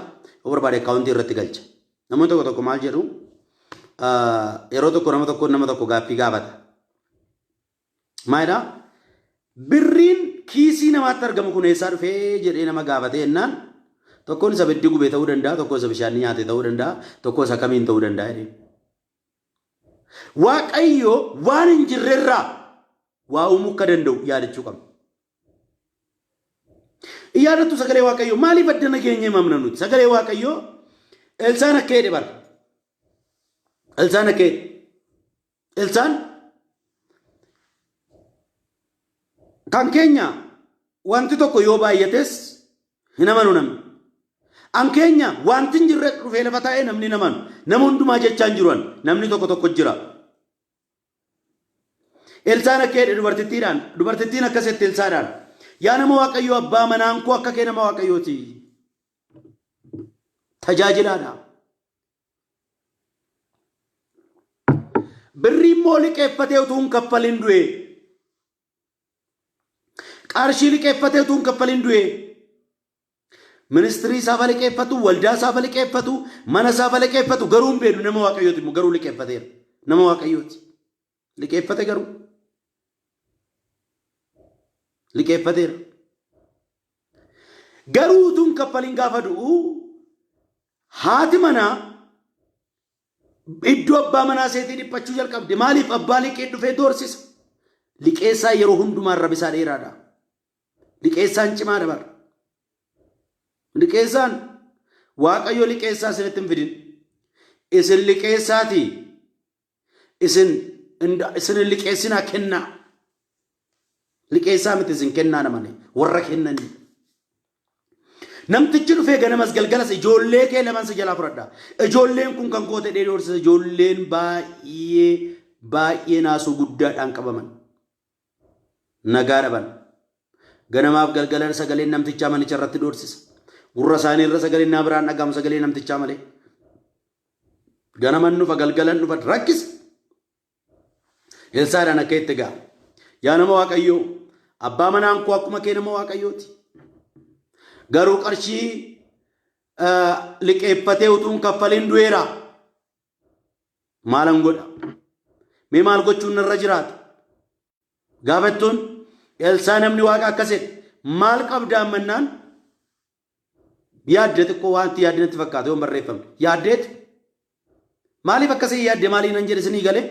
barbaade akkaawuntii irratti galcha namoonni tokko maal jedhu yeroo tokko nama tokko gaaffii gaafata maalidha birriin kiisii namaatti argamu kun eessaa dhufee jedhee nama gaafate jennaan tokkoon isa beddi gubee ta'uu danda'a tokkoon isa bishaan nyaate ta'uu danda'a tokkoon isa kamiin ta'uu danda'a jedhee waaqayyo waan hin jirrerraa waa uumuu akka danda'u yaadachuu qabna. Iyyaadatu sagalee waaqayyo maaliif adda nageenye mamna nuti sagalee waaqayyo Elsaan akka jedhe bara Elsaan akka Elsaan kan keenya wanti tokko yoo baay'ates hin amanu namni Ankeenya wanti hin jirre dhufee lafa taa'ee namni naman nama hundumaa jechaa hin jiran namni tokko jira. Elsaan akka dubartittiin akkasitti Elsaadhaan yaa nama waaqayyo abbaa manaan koo akka kee nama waaqayyooti. Tajaajilaadha. Birrii immoo liqeeffatee utuu hin kaffalin du'e. Qarshii liqeeffatee utuu hin kaffalin du'e. Ministirii isaa liqeeffatu, waldaa isaa liqeeffatu, mana isaa liqeeffatu garuu hin beenu nama waaqayyooti immoo garuu liqeeffateera. Nama waaqayyooti. Liqeeffate garuu. Liqeeffateera. Garuu utuu hin kaffalin gaafa du'u haati manaa iddoo abbaa manaa seetii dhiphachuu jalqabde. Maaliif abbaa liqee dhufee doorsisa? Liqeessaa yeroo hundumaa rabisaa dheeraadha. Liqeessaan cimaa dabara. Liqeessaan waaqayyo liqeessaa isinitti hin fidin. Isin liqeessaati. Isin liqeessinaa kennaa. Liqeessaa miti isin kennaa namani warra kennanii. Namtichi dhufee ganamas galgalas ijoollee kee lamaan si jalaa fudhadha. Ijoolleen kun kan koote dheedhee horsiisa. Ijoolleen baay'ee naasuu guddaadhaan qabaman. Nagaa dhaban. Ganamaaf galgala sagaleen namtichaa manicha irratti doorsisa. Gurra isaanii irra sagaleen naa biraan dhagahamu sagalee namtichaa malee. Ganaman dhufa galgalan dhufa rakkisa. Elsaadhaan akka itti ga'a. Yaa nama waaqayyoo abbaa manaan koo akkuma kee nama waaqayyooti. Garuu qarshii liqeeffatee utuu hin kaffalin du'eera. Maalan godha? Mee maal gochuun irra jiraata? Gaafattuun Elsaa namni waaqa akkasidha. Maal qabdaa mannaan? Yaadde xiqqoo wanti yaadde natti fakkaate yoo barreeffamne. Yaaddeet? Maaliif akkasii yaadde maaliin hin jedhe isinii galee?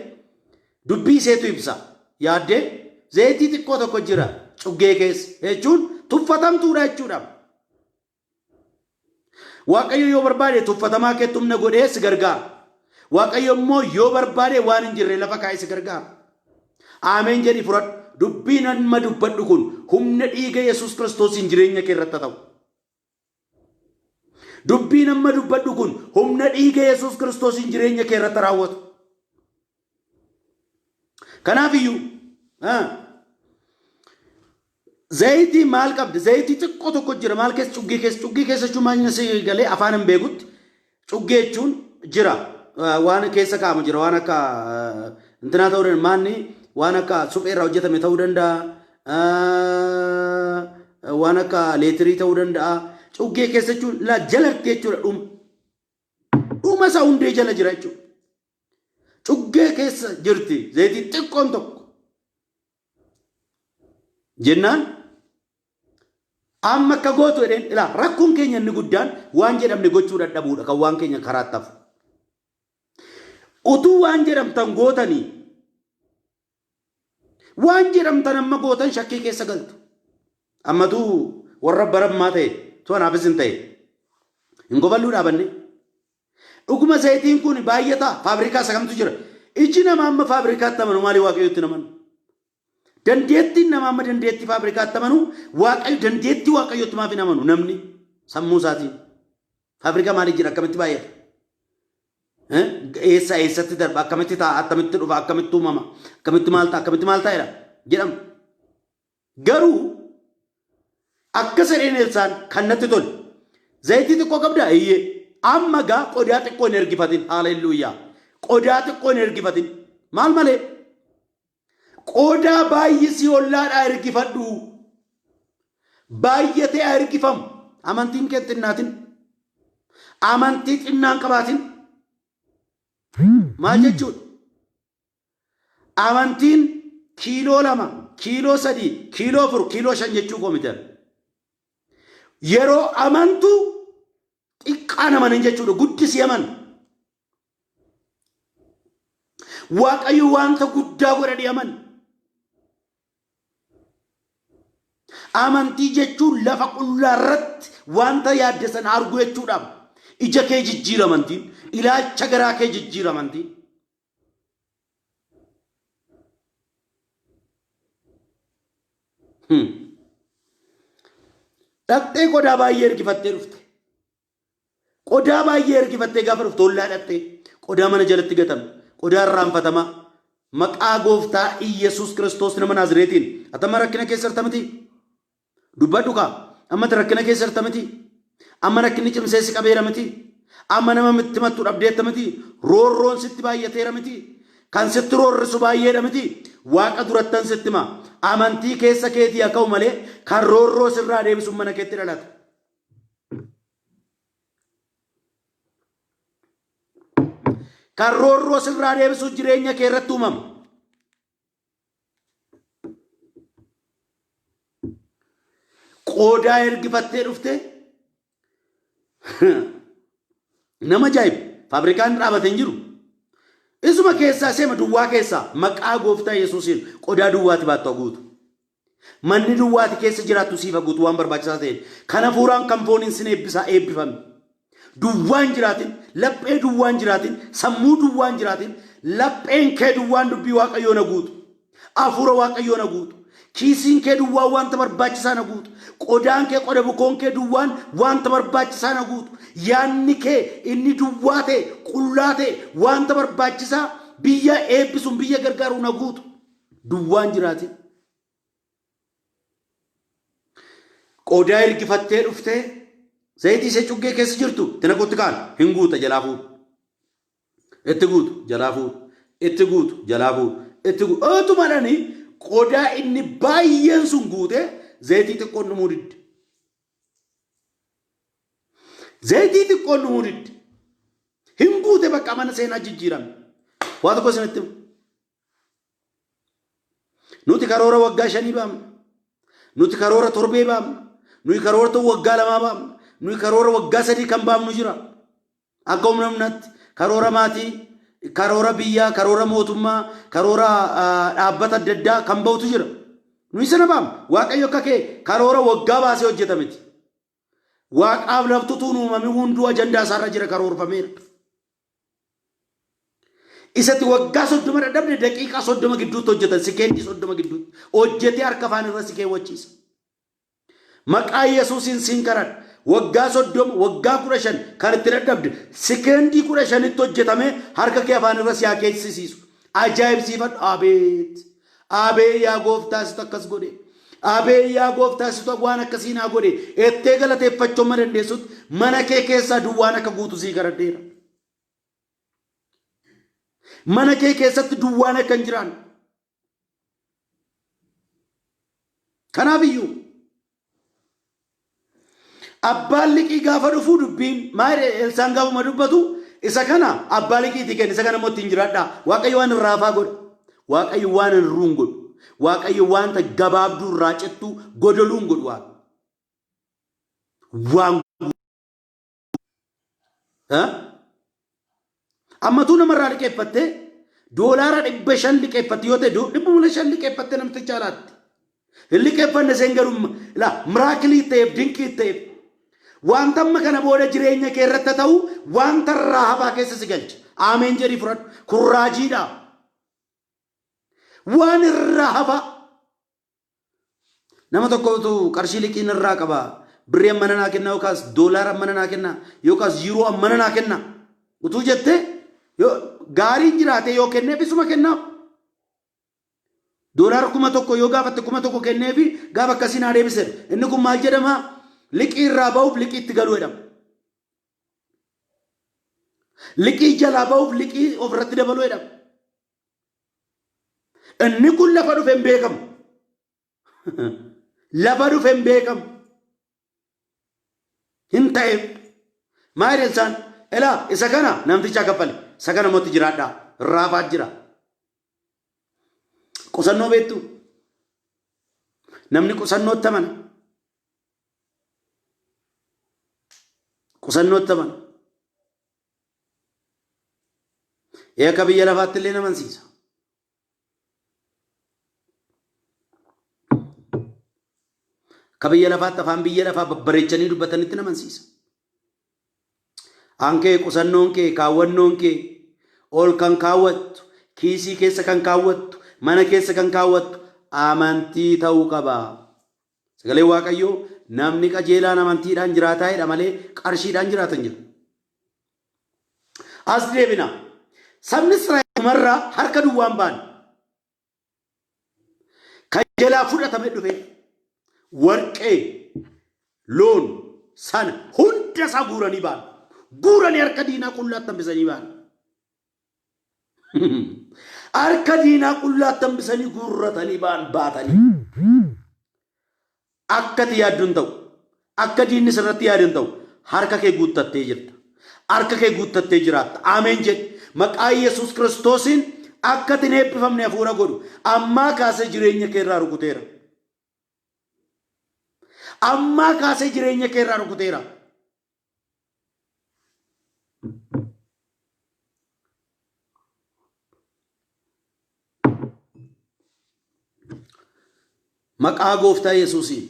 Dubbii iseetu ibsa. Yaaddee zayitii xiqqoo tokko jira cuggee keessa jechuun tuffatamtuudha jechuudha. Waaqayyo yoo barbaade tuffatamaa keetti humna godhee si gargaara. Waaqayyo immoo yoo barbaade waan hin jirre lafa kaa'ee si gargaara. Ameen jedhi fudhadhu. Dubbiin amma dubbadhu kun humna dhiiga Yesuus Kiristoosiin jireenya kee irratti ta'u. Dubbiin amma dubbadhu kun humna dhiiga Yesuus Kiristoosiin jireenya kee irratti raawwatu. Kanaaf iyyuu zayitii maal qabdi? Zayitii xiqqoo tokko jira. Maal keessa? Cuggee keessa jechuun maal si galee afaan hin beekutti. Cuggee jechuun jira. Waan keessa kaa'amu jira. Waan akka intinaa ta'uu danda'a. Maanni waan akka suphee irraa hojjetame ta'uu danda'a. Waan akka leetirii ta'uu danda'a. Cuggee keessa jechuun jalatti jechuudha. Dhuma isaa hundee jala jira jechuudha. Cuggee keessa jirti zayitii xiqqoon tokko. Jennaan amma akka gootu jedheen ilaa rakkoon keenya inni guddaan waan jedhamne gochuu dadhabuudha kan waan keenya karaatti hafu. Utuu waan jedhamtan gootanii waan jedhamtan amma gootan shakkii keessa galtu. Ammatuu warra barammaa ta'e tu anaafis hin ta'e hin goballuu dhaabanne. Dhuguma zayitiin kun baay'ataa faabrikaa sagamtu jira. Iji nama amma faabrikaatti amanu maalii waaqayyotti namanu? Dandeettiin nama amma dandeettii faabrikaatti amanu waaqayyo dandeettii waaqayyotti maaf hin amanu namni sammuu isaatiin. Faabrikaa maalii jira akkamitti baay'ata? Eessatti darba akkamitti ta'a akkamitti dhufa akkamitti uumama akkamitti maal ta'edha jedhama. Garuu akka sadeen Elsaan kan natti tole zayitii xiqqoo qabdaa eeyyee. Amma gaa qodaa xiqqoo hin ergifatin. Haaleluyyaa. Qodaa xiqqoo hin ergifatin. Maal malee? Qodaa baay'isii ollaadhaa ergifadhu. Baay'atee ergifamu. Amantiin kee xinnaatin. Amantii xinnaan qabaatin. Maal jechuudha? Amantiin kiiloo 2, kiiloo 3, kiiloo 4, kiiloo 5 jechuu koomitan. Yeroo amantuu xiqqaan amanin jechuudha. Guddisi aman. Waaqayyo wanta guddaa godhanii aman. Amantii jechuun lafa qullaa irratti wanta yaadde sana argu jechuudhaaf. Ija kee jijjiira amantiin. Ilaalcha garaa kee jijjiira amantiin. Dhaqxee qodaa baay'ee ergifattee dhufte. qodaa baay'ee ergifattee gaafa dhuftu ollaa dhattee qodaa mana jalatti gatame qodaa irraanfatamaa maqaa gooftaa Iyesuus Kiristoos nama Naazreetiin atama rakkina keessa jirta miti dubbadhu kaa amma rakkina keessa jirta miti amma rakkinni cimsee si qabeera miti amma nama mitti mattu dhabdeetta miti roorroon sitti baay'ateera miti kan sitti roorrisu baay'eedha miti waaqa durattan sitti ma amantii keessa keetii haa ka'u malee kan roorroo sirraa deebisu mana keetti dhalata. Kan roorroo sirraa deebisu jireenya kee irratti uumama. Qodaa ergifattee dhufte nama ajaa'ib faabrikaan dhaabate hin jiru. Isuma keessaa seema duwwaa keessaa maqaa gooftaa Yesuusiin qodaa duwwaati baattu haguutu. Manni duwwaati keessa jiraattu siif haguutu waan barbaachisaa ta'e. Kana fuuraan kan fooniin sin eebbisaa eebbifame. Duwwaan jiraatin, laphee duwwaan jiraatin, sammuu duwwaan jiraatin, lapheen kee duwwaan dubbii waaqayyoon haguutu. Afuura waaqayyoon haguutu. Kiisiin kee duwwaan wanta barbaachisaa haguutu. Qodaan kee qoda bukoon kee duwwaan wanta barbaachisaa haguutu. Yaanni kee inni duwwaa ta'e, qullaa ta'e, wanta barbaachisaa biyya eebbisuun biyya gargaaruun haguutu. Duwwaan jiraatin. Qodaa ergifattee dhuftee zayitii ishee cuggee keessa jirtu tina kotti kaan hin guuta jalaa fuudhu. Itti guutu jalaa fuudhu. Itti guutu jalaa fuudhu. Itti guutu. Otumadhanii qodaa inni baay'een sun guute zayitii xiqqoon dhumuu didde. Zayitii xiqqoon dhumuu didde. Hin guute bakka mana seenaa jijjiirame. Waa tokko isinitti himu. Nuti karoora waggaa 5 baamna. Nuti karoora 7 baamna. Nuti karoora waggaa 2 baamna. Nuyi karoora waggaa 3 kan baamnu jira. Akka humna humnatti karoora maatii, karoora biyyaa, karoora mootummaa, karoora dhaabbata adda addaa kan ba'utu jira. Nuyi sana baamna. Waaqayyo akka kee karoora waggaa baasee hojjeta miti. Waaqaaf laftutuun uumame hunduu ajandaa isaarra jira karoorfameera. Isatti waggaa 30 dadhabde daqiiqaa 30 gidduutti hojjetan sikeendii 30 gidduutti hojjetee harka afaan irra si keewwachiisa. Maqaa Yesuusiin siin kadhadha. Waggaa 30 waggaa 15 kan itti dadhabde sikeendii 15 itti hojjetame harka kee afaan irra si keessisiisu. Ajaa'ibsiifadhu. Abeet abee yaa gooftaa situ akkas godhe. Abee yaa gooftaa situ waan akkasii naa godhe. Ettee galateeffachuu ma dandeessutti mana kee keessaa duwwaan akka guutu sii kadhadheera. Mana kee keessatti duwwaan akka hin jiraanne. Kanaaf iyyuu abbaan liqii gaafa dhufu dubbiin maal Elsaan gaafa dubbatu isa kana abbaa liqiitii kenna isa kana immoo ittiin jiraadhaa. Waaqayyo waan irraa hafaa godha. Waaqayyo waan hin ruun godhu. Waaqayyo wanta gabaabduu irraa cittuu godoluun godhu waan ammatuu namarraa liqeeffattee doolaara 500 liqeeffatte yoo ta'e 500 liqeeffatte namticha alaatti. Hin liqeeffanne seen garuu miraakilii ta'eef dinqii ta'eef wanta amma kana booda jireenya kee irratti ta'u wanta irraa hafaa keessa si galcha. Ameen jedhii fudhadhu. Kun raajiidha. Waan irraa hafaa. Nama tokkotu qarshii liqiin irraa qaba. Birrii ammana naa kenna yookaas doolaara ammana naa kenna yookaas yiiroo ammana naa kenna. Utuu jettee gaariin jiraate yoo kenneef isuma kennaaf. Doolaara 1,000 yoo gaafatte 1,000 kenneefi gaafa akkasii naa deebise. Inni kun maal jedhama? Liqii irraa ba'uuf liqii itti galuu jedhama. Liqii jalaa ba'uuf liqii ofirratti dabaluu jedhama. Inni kun lafa dhufe hin beekamu. Lafa dhufe hin beekamu. Hin ta'eef maal Elsaan elaa isa kana namticha kaffale isa kana mootti jiraadhaa raafaat jira. Qusannoo beektu namni qusannootti amana. Qusannootti amana. Akka biyya lafaatti illee nama amansiisa. Akka biyya lafaatti afaan biyya lafaa babbareechanii dubbatanitti nama amansiisa. Ankee qusannoon kee kaawwannoon kee ol kan kaawwattu kiisii keessa kan kaawwattu mana keessa kan kaawwattu amantii ta'uu qaba. Sagalee Waaqayyoo namni qajeelaan amantiidhaan jiraataa jedha malee qarshiidhaan jiraatan jiru. As deebina. Sabni Israa'el marraa harka duwwaan baan. Kan jalaa fudhatame dhufe warqee loon sana hunda isaa guuranii baan. Guuranii harka diinaa qullaatti hambisanii baan. Harka diinaa qullaatti hambisanii guurratanii baan baatanii. Akkati yaadduun ta'u. Akka diinni sirratti yaadun ta'u. Harka kee guuttattee jirta. Harka kee guuttattee jiraatta. Ameen jedhi. Maqaa Yesuus Kiristoosiin akka itti eebbifamne hafuura godhu. Ammaa kaasee jireenya kee irraa rukuteera. Ammaa kaasee jireenya kee irraa rukuteera. Maqaa Gooftaa Yesuusiin.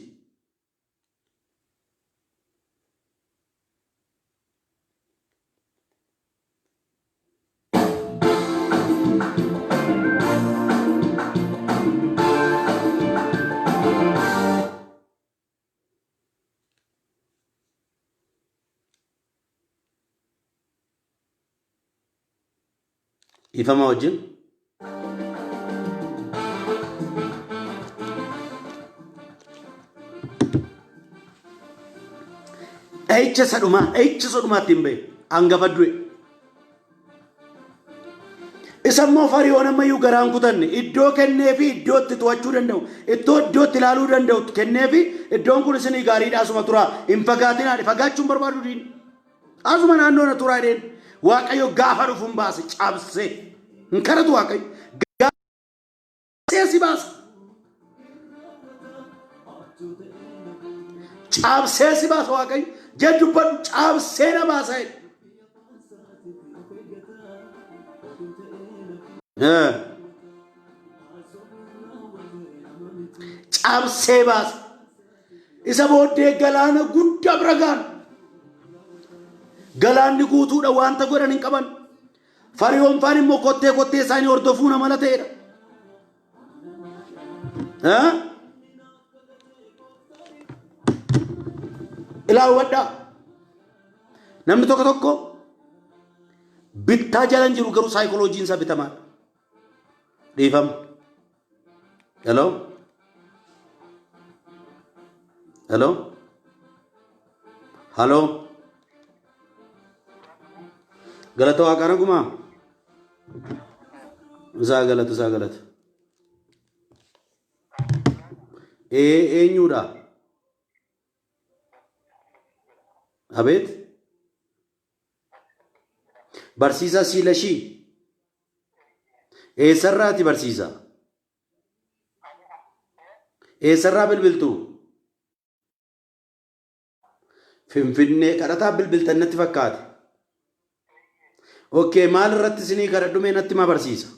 Ifama wajjin echa sadhumaatti hin bahe hangafa du'e. Isa immoo Fariyoon ammayyuu garaan kutanne iddoo kennee fi iddoo itti to'achuu danda'u iddoo itti ilaaluu danda'u kennee fi iddoon kun isinii gaariidha asuma turaa hin fagaatinaa fagaachuun barbaadu diin asuma naannoo na turaa dheen. Waaqayyo gaafa dhufuun baase cabsee hin kadhatu waaqayyo gaafasee si baasa. Cabsee si baasa waaqayyo jedhubbadhu cabsee na baasa. Cabsee baasa. Isa booddee galaana guddaa bira gaan. Galaanni guutuudha wanta godhan hin qaban. Fariyoon faan immoo kottee isaanii hordofuu nama mala ta'edha. Ilaawwadhaa. Namni tokko bittaa jalan jiru garuu saayikolojiin isaa bitamaadha. Dhiifama. Hello? Hello? Hello? Galata Waaqana gumaa. Isaa galata. Eenyuudha? Abeet? Barsiisaa Siilashii. Eessarraati barsiisaa? Eessarraa bilbiltuu? Finfinnee kadhataa bilbiltan natti fakkaate. Okay, maal irratti isinii kadhadhume natti ma barsiisa.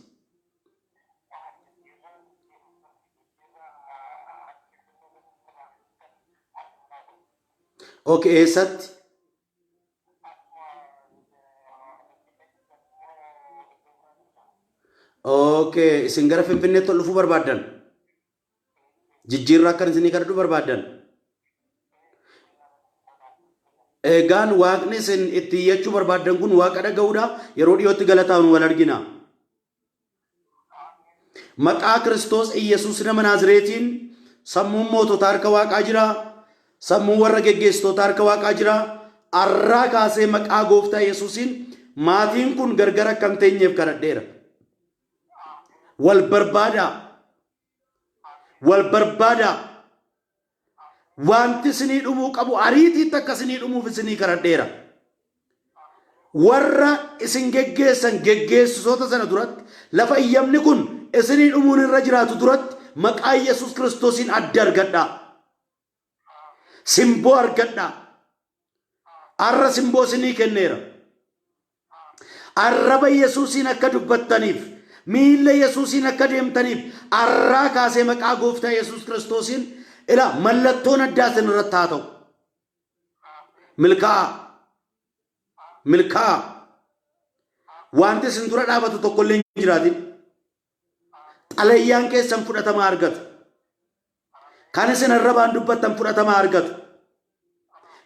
Okay, eessatti? Okay, isin gara Finfinneetti ol dhufuu barbaaddan. Jijjiirraa akkan isinii kadhadhu barbaaddan. Egaan waaqni isin itti iyyachuu barbaaddan kun waaqa dhaga'uudha. Yeroo dhiyootti galataan wal argina. Maqaa Kiristoos Iyesuus nama Naazreetiin sammuun moototaa harka waaqaa jira. Sammuun warra geggeessitoota harka waaqaa jira. Arraa kaasee maqaa Gooftaa Yesuusiin maatiin kun gargar akka hin teenyeef kadhadheera. Wal barbaada. Wanti isinii dhumuu qabu ariitiitti akka isinii dhumuuf isinii kadhadheera. Warra isin geggeessan geggeessitoota sana duratti lafa iyyamni kun isinii dhumuun irra jiraatu duratti maqaa Yesuus Kiristoosiin adda argadhaa. Simboo argadhaa. Arra simboo isinii kenneera. Arraba Yesuusiin akka dubbattaniif miilla Yesuusiin akka deemtaniif arraa kaasee maqaa Gooftaa Yesuus Kiristoosiin ila mallattoon addaa isin irratti haa ta'u. Milkaa. Wanti isin dura dhaabatu tokkollee hin jiraatin. Xalayyaan keessan fudhatama argatu. Kan isin arrabaan dubbattan fudhatama argatu.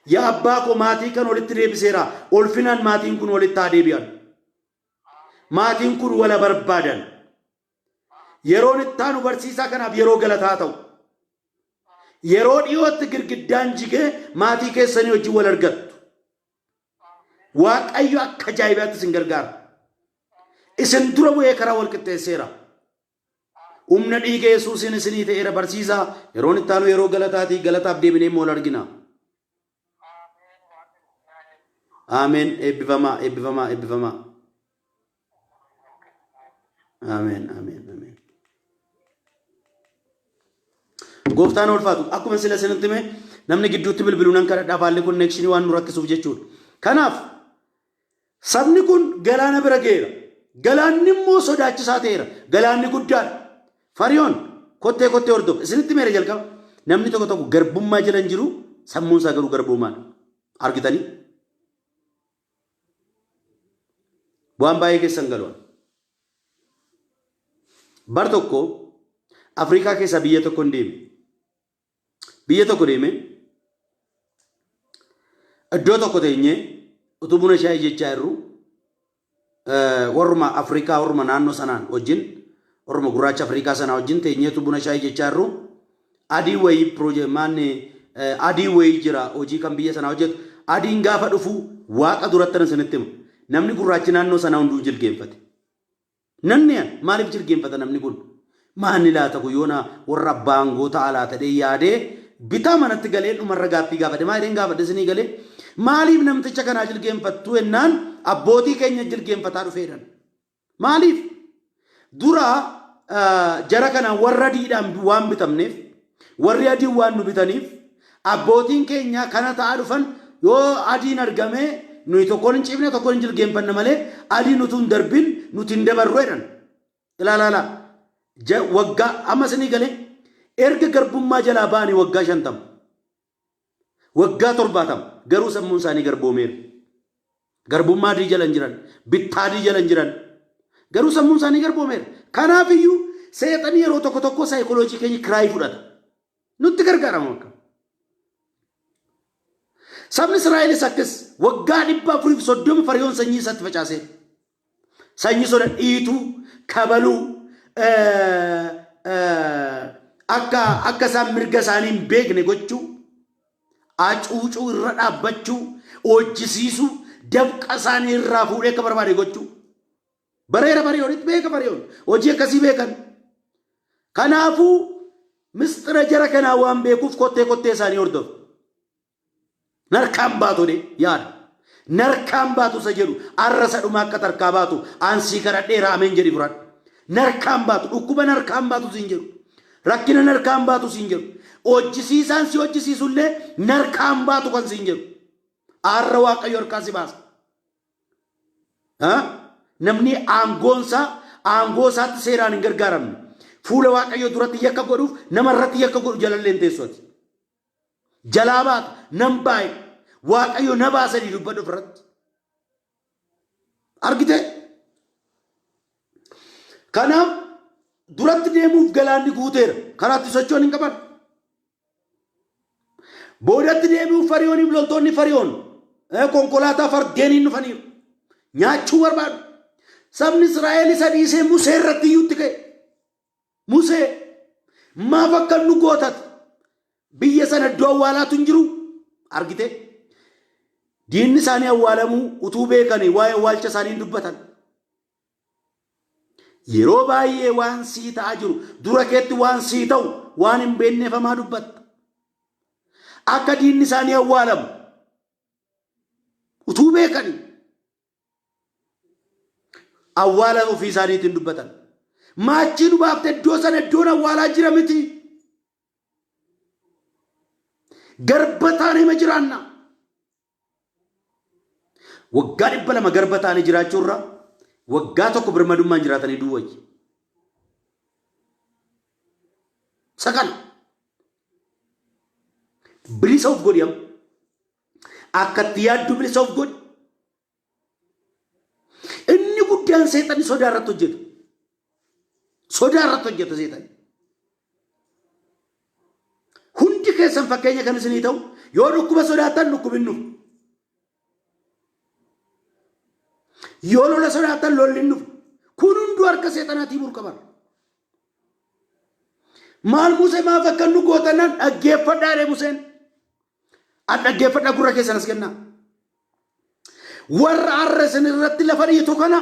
Yaa abbaa koo maatii kan walitti deebiseera. Ulfinaan maatiin kun walitti haa deebi'an. maatiin kun wala barbaadan yeroon ittaanu barsiisaa kanaaf yeroo galataa ta'u yeroo dhiyootti girgiddaan jigee maatii keessanii wajjin wal argattu waaqayyo akka ajaa'ibaatti isin gargaara isin dura bu'ee karaa wal qixxeesseera humna dhiiga Yesuusiin isinii ta'eera barsiisaa yeroon ittaanu yeroo galataatii galataaf deebinee wal argina. Amen. Ebbifama, ebbifama, ebbifama. Amen, amen, amen. Gooftaan ulfaatu akkuma sila sanatti mee namni gidduutti bilbiluunan kana dhaabaalli connection waan nu rakkisuuf jechuudha. Kanaaf sabni kun galaana bira geera. Galaanni immoo sodaachisaa ta'eera. Galaanni guddaadha. Fariyoon kottee hordof isinitti meera jalqaba namni tokko tokko garbummaa jiran jiru sammuun isaa garuu garbummaadha. Argitanii? Waan baay'ee keessan galuun. Bar tokko Afrikaa keessaa biyya tokko hin deeme. Biyya tokko deeme iddoo tokko teenyee utuu buna shaayii jechaa jirru warruma Afrikaa warruma naannoo sanaan wajjin warruma gurraacha Afrikaa sanaa wajjin teenyee utuu buna shaayii jechaa jirru adii wayii adii wayii jira hojii kan biyya sanaa hojjetu adiin gaafa dhufu waaqa duratti isinitti himu namni gurraachi naannoo sanaa hunduu jilgeenfate. Namni maaliif jilgeenfata namni kun? Maanni laata guyyoona warra baangoota alaa ta'ee yaadee bitaa manatti galee dhumarra gaaffii gaafate maaliin gaafate isinii galee maaliif namticha kanaa jilgeenfattu ennaan abbootii keenya jilgeenfataa dhufeedhan maaliif dura jara kana warra adiidhaan waan bitamneef warri adii waan nu bitaniif abbootiin keenya kana ta'aa dhufan yoo adiin argame nuyi tokkoon hin ciifne tokkoon hin jilgeenfanne malee adii nuti hin darbin nuti hin dabarruedhan ilaalaala waggaa amma isinii galee erga garbummaa jalaa ba'anii waggaa 50 waggaa 70 garuu sammuun isaanii garboomeera. Garbummaa adii jalan jiran bittaa adii jalan jiran garuu sammuun isaanii garboomeera. Kanaaf iyyuu seexanii yeroo tokko tokko saayikooloojii keenya kiraayii fudhata nutti gargaarama akka. Sabni Israa'elis akkas waggaa 430 fariyoon sanyii isaatti facaasee sanyii soda dhiituu kabaluu akka isaan mirga isaanii hin beekne gochuu acuucuu irra dhaabbachuu hojjisiisuu dabqa isaanii irraa fuudhee akka barbaade gochuu bareera fariyoonitti beeka fariyoon hojii akkasii beekan. Kanaafuu mistira jara kanaa waan beekuuf kottee isaanii hordofu. Narkaan baatu de yaada narkaan baatu isa jedhu arrasa dhumaa akka tarkaa baatu ansii kana dheeraa ameen jedhi fudhadhu. Narkaan baatu dhukkuba narkaan baatu siin jedhu rakkina narkaan baatu siin jedhu hojjisiisaan si hojjisiisullee narkaan baatu kan siin jedhu arra waaqayyo harkaa si baasa. Namni aangoo isaatti seeraan hin gargaaramne fuula waaqayyo duratti yakka godhuuf nama irratti yakka godhu jalallee hin teessooti. Jalaa baata nam baay'ee waaqayyo na baasanii dubbadhu irratti argite. Kanaaf duratti deemuuf galaanni guuteera karaatti sochoon hin qaban. Boodatti deemuuf fariyooniif loltoonni fariyoon konkolaataa fardeeniin dhufaniiru nyaachuu barbaadu. Sabni Israa'el isa dhiisee Musee irratti iyyuutti ka'e. Musee maaf akka nu gootate biyya sana iddoo awwaalaatu hin jiru argite. Diinni isaanii awwaalamuu utuu beekanii waa'ee awwaalcha isaanii dubbatan. Yeroo baay'ee waan sii ta'aa jiru dura keetti waan sii ta'u waan hin beekneefamaa dubbatta. Akka diinni isaanii awwaalamu utuu beekanii awwaala ofii isaaniitiin dubbatan. Maachii nu baafte iddoo sana iddoon awwaalaa jira miti. Garba taanee ma jiraanna. Waggaa 200 garba taanee jiraachuu irraa waggaa tokko birmadummaan jiraatanii duwwayyi. Sakal bilisa of godhiyam akkatti yaaddu bilisa of godhi. Inni guddaan seexanni sodaa irratti hojjetu. Sodaa irratti hojjeta seexanni. Hundi keessan fakkeenya kan isinii ta'u yoo dhukkuba sodaatan dhukkubin dhufu. Yoo lola sodaatan lolli dhufu. hundu harka seexanaatii burqaban. Maal Musee maaf akka nu gootanan dhaggeeffadhaadhe Museen. Dhaggeeffadhaa gurra keessan as kennaa. Warra har'a isin irratti lafa dhiitu kana.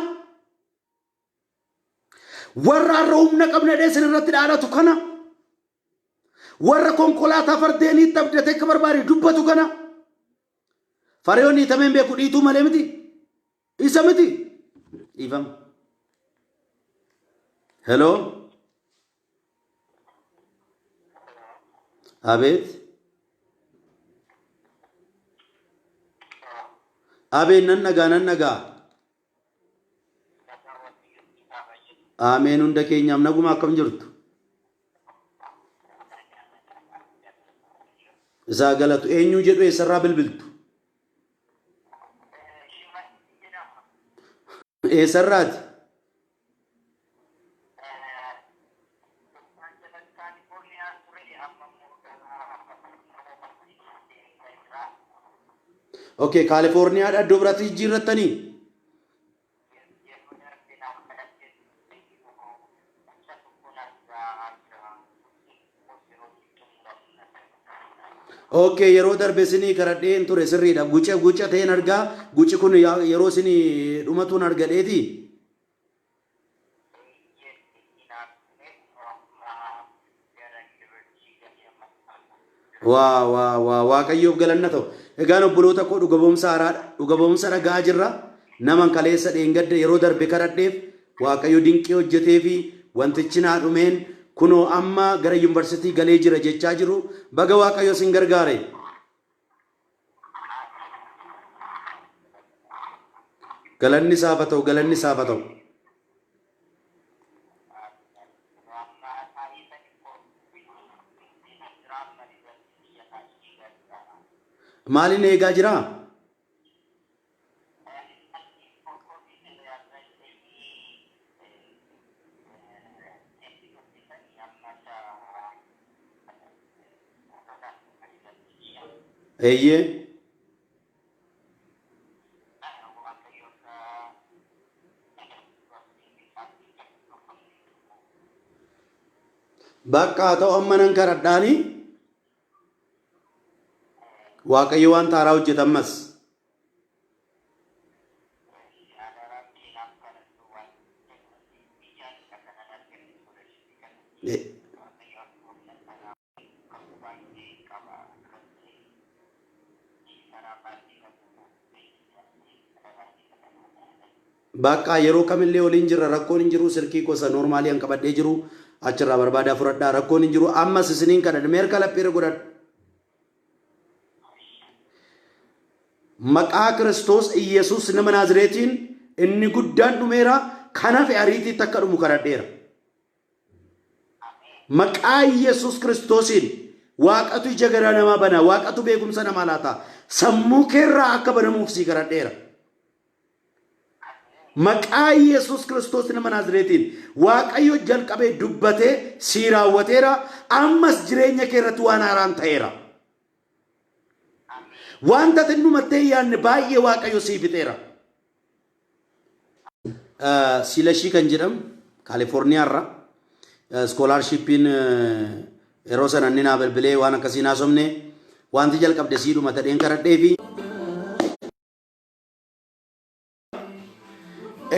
Warra har'a humna qabnadhee isin irratti dhaadhatu kana. Warra konkolaataa fardeenii tabdatee akka barbaade dubbatu kana. Fariyoonni hiitameen beeku dhiituu malee miti. Isa miti. Dhiifama. Hello. Abet. Abet nan nagaa. Ameen hunda keenyaaf naguma akkam jirtu. Isaa galatu eenyu jedhu eessarraa bilbiltu. Eessarraati. Okay, Kaalifoorniyaadha iddoo biraatti jijjiirrattanii. Okay, yeroo darbe isinii karadheen ture sirriidha. Guca ta'een argaa. Guci kun yeroo isinii dhumatuun argadheeti. Waaqayyoof galanna ta'u. Egaan obboloota koo dhuga boomsa dhagaa jirra. Naman kaleessa dheengadde yeroo darbe karadheef Waaqayyo dinqii hojjetee fi wantichi naa dhumeen kunoo amma gara yuunivarsiitii galee jira jechaa jiru. Baga Waaqayyo sin gargaare. Galanni isaaf haa ta'u. Maalin eegaa jira? Eeyyee. Bakka haa ta'u amma nan karadhaanii. Waaqayyo waan taaraa hojjeta ammas. Bakka yeroo kamillee waliin jirra rakkoon hin jiru sirkii gosa noormaalii an qabadhee jiru achirraa barbaadaa fudhadhaa rakkoon hin jiru ammas isiniin kadhadha meerka laphiirra godhadha. Maqaa Kiristoos Iyesuus nama Naazreetiin inni guddaan dhumeera kanaaf ariitiitti akka dhumu kadhadheera. Maqaa Iyesuus Kiristoosiin waaqatu ija garaa namaa bana waaqatu beekumsa namaa laata sammuu keerraa akka banamuuf sii kadhadheera. Maqaa Iyesuus Kiristoos nama Naazreetiin Waaqayyo jalqabee dubbatee sii raawwateera ammas jireenya keerratti waan haaraan ta'eera. Wanta xinnumatti yaanne baay'ee Waaqayyo sii fixeera. Silashii kan jedhamu Kaalifoorniyaarra skoolarshippiin yeroo sana inni naa bilbilee waan akkasii naasofne wanti jalqabde sii dhuma tadheen kadhadhee fi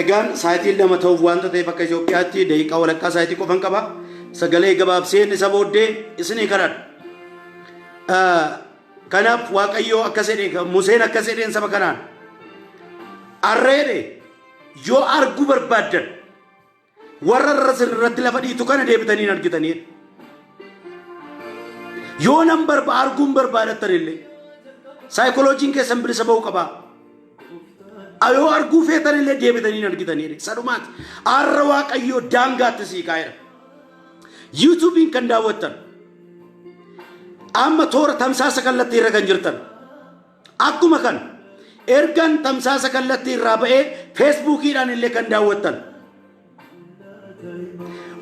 egaan sa'aatii lama ta'uuf wanta ta'eef akka Itoophiyaatti daqiiqaa walakkaa sa'aatii qofan qaba. Sagalee gabaabseen isa booddee isinii kadhadha. Kanaaf Waaqayyo akkas jedhe Museen akkas jedheen saba kanaan arreedhe yoo arguu barbaaddan warra irratti lafa dhiitu kana deebitanii hin argitaniidha. Yoo nan arguun barbaadattan illee saayikolojiin keessan bilisa ba'uu qabaa. Ayoo arguu feetan illee deebitanii hin argitaniidha. Sadumaati har'a Waaqayyo daangaatti sii kaa'eera. YouTubein kan daawwattan amma toora tamsaasa kallattii irra kan jirtan akkuma kan ergan tamsaasa kallattii irraa ba'ee feesbuukiidhaan illee kan daawwattan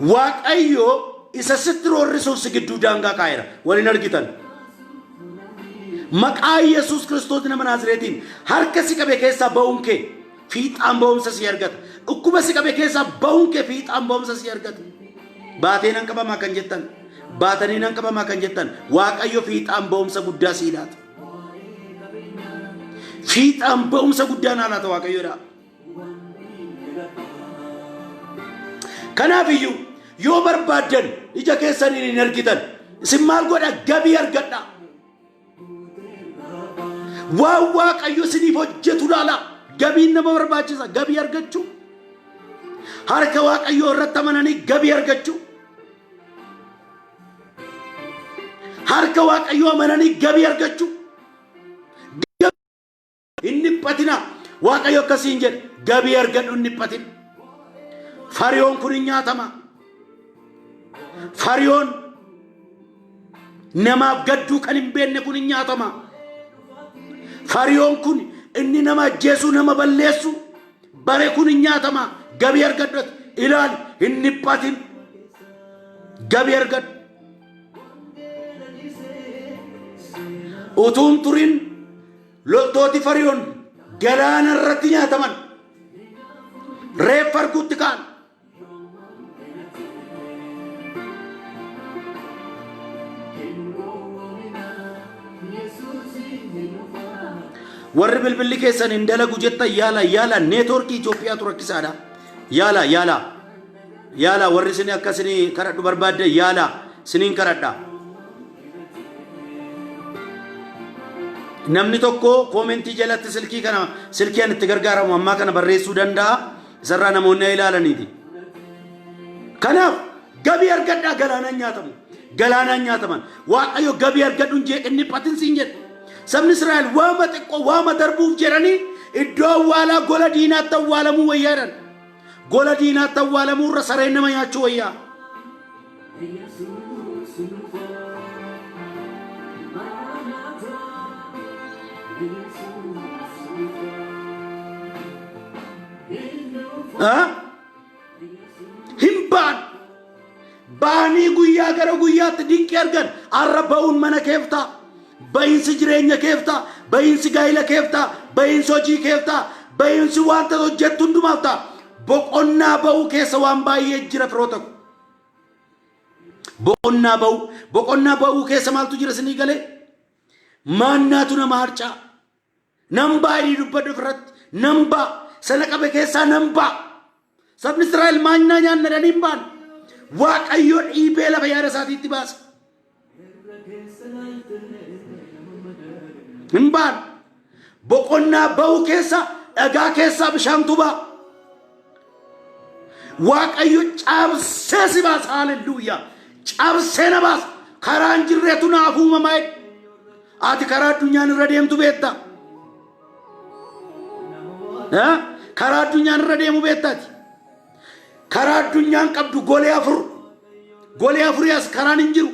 Waaqayyo isa sitti roorrisuuf si gidduu daangaa kaa'eera waliin argitan. Maqaa Yesuus Kiristoos nama Naazreetiin harka si qabe keessaa ba'uun kee fiixaan ba'umsa si argata. Dhukkuba si qabe keessaa ba'uun kee fiixaan ba'umsa si argata. Baatee nan qabamaa kan jettan, baatanii nan qabamaa kan jettan, Waaqayyo fiixaan ba'umsa guddaa si laata. Fiixaan ba'umsa guddaa naa laata Waaqayyoodha. Kanaaf iyyuu yoo barbaadan ija keessaniin hin argitan, isin maal godha? Gabii argadha. Waan Waaqayyo isiniif hojjetu laala. Gabiin nama barbaachisa. Gabii argachuu, harka Waaqayyoo irratti amananii gabii argachuu, harka Waaqayyoo amananii gabii argachuu. Hin dhiphatina. Waaqayyo akkasiin jedhe, gabii argadhu hin dhiphatin. Fariyoon kun hin nyaatama. Fariyoon namaaf gadduu kan hin beekne kun hin nyaatama. Fariyoon kun inni nama ajjeesuu, nama balleessu bare kun hin nyaatama. Gabii argadhu. Ilaali, hin dhiphatin. Gabii argadhu. Utuun turin loltooti Fariyoon galaana irratti nyaataman. Reeffa arguutti ka'an. Warri bilbilli keessan hin dalagu jettan yaala neetworkii Itoophiyaatu rakkisaadha. Yaala warri isin akkasini kadhadhu barbaadde yaala isiniin kadhadha. Namni tokko koomentii jalatti silkiin itti gargaaramu ammaa kana barreessuu danda'a. Isarraa namoonni ilaalaniiti. Kanaaf gabii argadhaa. Galaanaan nyaataman. Waaqayyo gabii argadhu hin jedhe, inni patinsiin jedhe. Sabni Israa'el waama xiqqoo waama darbuuf jedhanii iddoo awwaalaa gola diinaatti awwaalamuu wayyaadhan. Gola diinaatti awwaalamuu irra sareen nama nyaachuu wayyaa. Himbaan baanii guyyaa gara guyyaatti dinqii argan. Arra ba'uun mana keeftaa, ba'iinsi jireenya keeftaa, ba'iinsi gaa'ila keeftaa, ba'iinsi hojii keeftaa, ba'iinsi wanta hojjettu hundumaaf ta'a. Boqonnaa ba'uu keessa waan baay'ee jira firoota. Boqonnaa ba'uu keessa maaltu jira isinii galee? Maannaatu nama harcaa. Nan baay'ee dubbadhu ofirratti. Nan ba'a. Sana qabe keessaa nan ba'a. Sabni Israa'el maannaa nyaanna dhanii hin baan. Waaqayyo dhiibee lafa yaada isaatiitti baasa. Hin baan. Boqonnaa ba'uu keessa dhagaa keessaa bishaantu ba'a. Waaqayyo cabsee si baasa. Haaleluyyaa. Cabsee na baasa. Karaan jirreetu naaf uumamaa. Ati karaa addunyaan irra deemtu beekta. Karaa addunyaan irra deemu beektaati. Karaa addunyaan qabdu golee afur. Golee afurii as karaan hin jiru.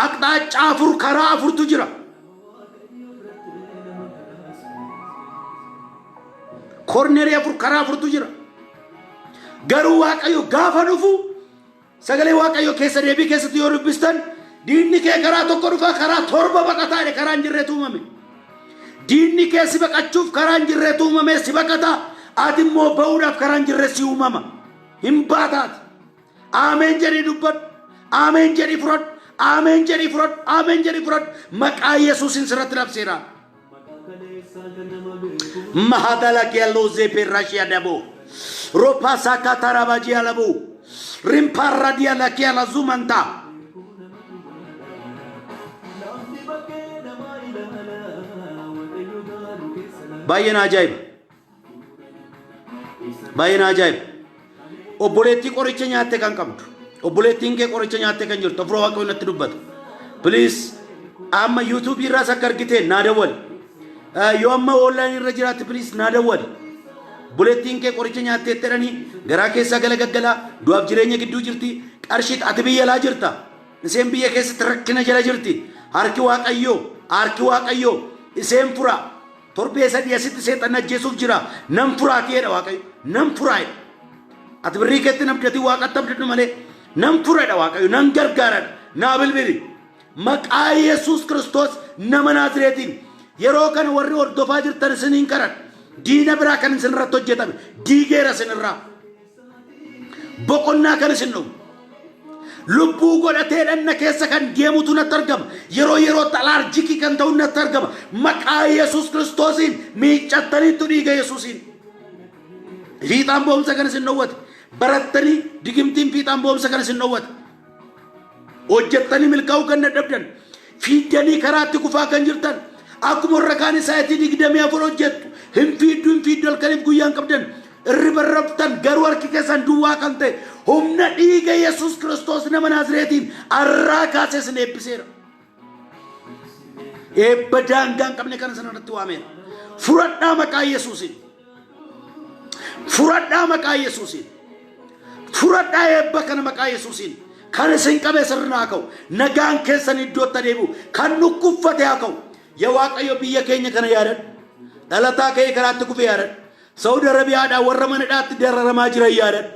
Aqxaaccaa afur karaa afurtu jira. Korneerii afur karaa afurtu jira. Garuu Waaqayyo gaafa dhufu sagalee Waaqayyo keessa deebii keessatti yoo dubbistan diinni kee karaa tokko dhufa karaa torba baqataa jedhe karaan jirreetu uumame. Diinni kee si baqachuuf karaan jirreetu uumame si baqata. Ati immoo ba'uudhaaf karaan jirree si uumama. Hin baataati. Ameen jedhii dubbadhu. Ameen jedhii fudhadhu. Ameen jedhii fudhadhu. Ameen jedhii fudhadhu. Maqaa Yesuusin sirratti labseera. Mahadala keelloo zeeperrashii adaboo. Roopaasaa katarabajii alaboo. Rimparra diala keela zumantaa. Baay'een ajaa'iba. Baay'een ajaa'iba. Obboleettii qoricha nyaatte kan qabdu. Obboleettiin kee qoricha nyaatte kan jirtu. Afur Waaqayyo natti dubbata. Please amma YouTube irraas akka argiteen naa dawwali. Yoo amma online irra jiraatti please naa dawwali. Obboleettiin kee qoricha nyaatte jedhanii garaa keessaa galagaggalaa du'aaf jireenya gidduu jirti. Qarshiit ati biyya laa jirta. Iseen biyya keessatti rakkina jala jirti. Harki Waaqayyoo iseen fura. Torbee sadii asitti seexan ajjeesuuf jira. Nan furaati jedha Waaqayyo. Nan furaadha. Ati birrii keetti namdati Waaqatti abdadhu malee nan furaadha Waaqayyo. Nan gargaaradha. Naa bilbili. Maqaa Yesuus Kiristoos nama Naazreetiin yeroo kana warri hordofaa jirtan isiniin kadhadha. diina biraa kan isinirratti hojjetame diigeera isinirraa boqonnaa kan isin dhufu lubbuu godhatee dhanna keessa kan deemutu natti argama yeroo alaarjikii kan ta'u natti argama maqaa Yesuus Kiristoosiin miicattaniitu dhiiga Yesuusiin fiixaan boomsa kan isin dhowwate barattanii digimtiin fiixaan boomsa kan isin dhowwate hojjettanii milkaa'uu kan dadhabdan fiiddanii karaatti kufaa kan jirtan akkuma warra kaan isaatii 24 hojjettu hin fiiddu halkaniif guyyaan qabdan irriba rabtan garuu harki keessan duwwaa kan ta'e humna dhiiga Yesuus Kiristoos nama Naazreetiin arraa kaasee isin eebbiseera eebba daangaa hin qabne kan sanarratti waameera fudhadhaa maqaa Yesuusiin fudhadhaa maqaa Yesuusiin fudhadhaa eebba kana maqaa Yesuusiin kan isin qabe sirnaa ka'u nagaan keessan iddootti adeemu kan nukkuffate haa ka'u yaa Waaqayyo biyya keenya kana yaadadhu dhalataa ka'ee karaatti kufe yaadadhu Saudi Arabiyaadhaa warra manadhaatti dararamaa jiran yaadadhu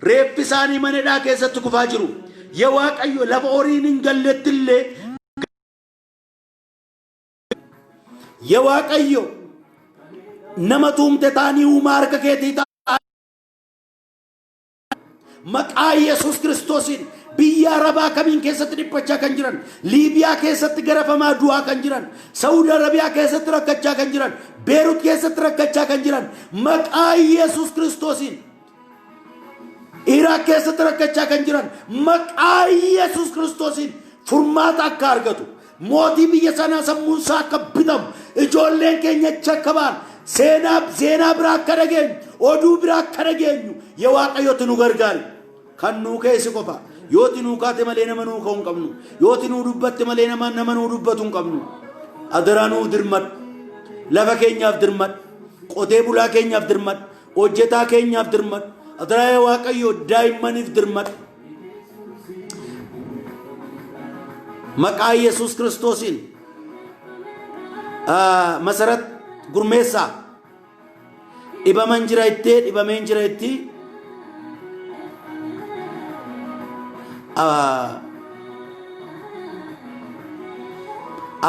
reeffi isaanii manadhaa keessatti kufaa jiru yaa Waaqayyo lafa horiin hin galletti illee yaa Waaqayyo nama tuumte taanii uumaa harka keetii maqaa Yesuus Kiristoosiin biyya Arabaa kamiin keessatti dhiphachaa kan jiran Liibiyaa keessatti garafamaa du'aa kan jiran Saudi Arabiyaa keessatti rakkachaa kan jiran Beirut keessatti rakkachaa kan jiran maqaa Yesuus Kiristoosiin Iraaq keessatti rakkachaa kan jiran maqaa Yesuus Kiristoosiin furmaata akka argatu mootii biyya sanaa sammuun isaa akka bitamu ijoolleen keenya akka ba'an seenaa biraa akka dhageenyu oduu biraa akka dhageenyu yaa Waaqayyooti nu gargaari kan nuu keessa qofa yooti nuu kaate malee nama nuu ka'uu hin qabnu yooti nuu dubbatte malee nama nuu dubbatu hin qabnu adaraa nuu dirmadhu lafa keenyaaf dirmadhu qotee bulaa keenyaaf dirmadhu hojjetaa keenyaaf dirmadhu adaraa yaa Waaqayyo daa'immaniif dirmadhu maqaa Yesuus Kiristoosiin masarat gurmeessaa dhibaman jira ittee dhibameen jira itti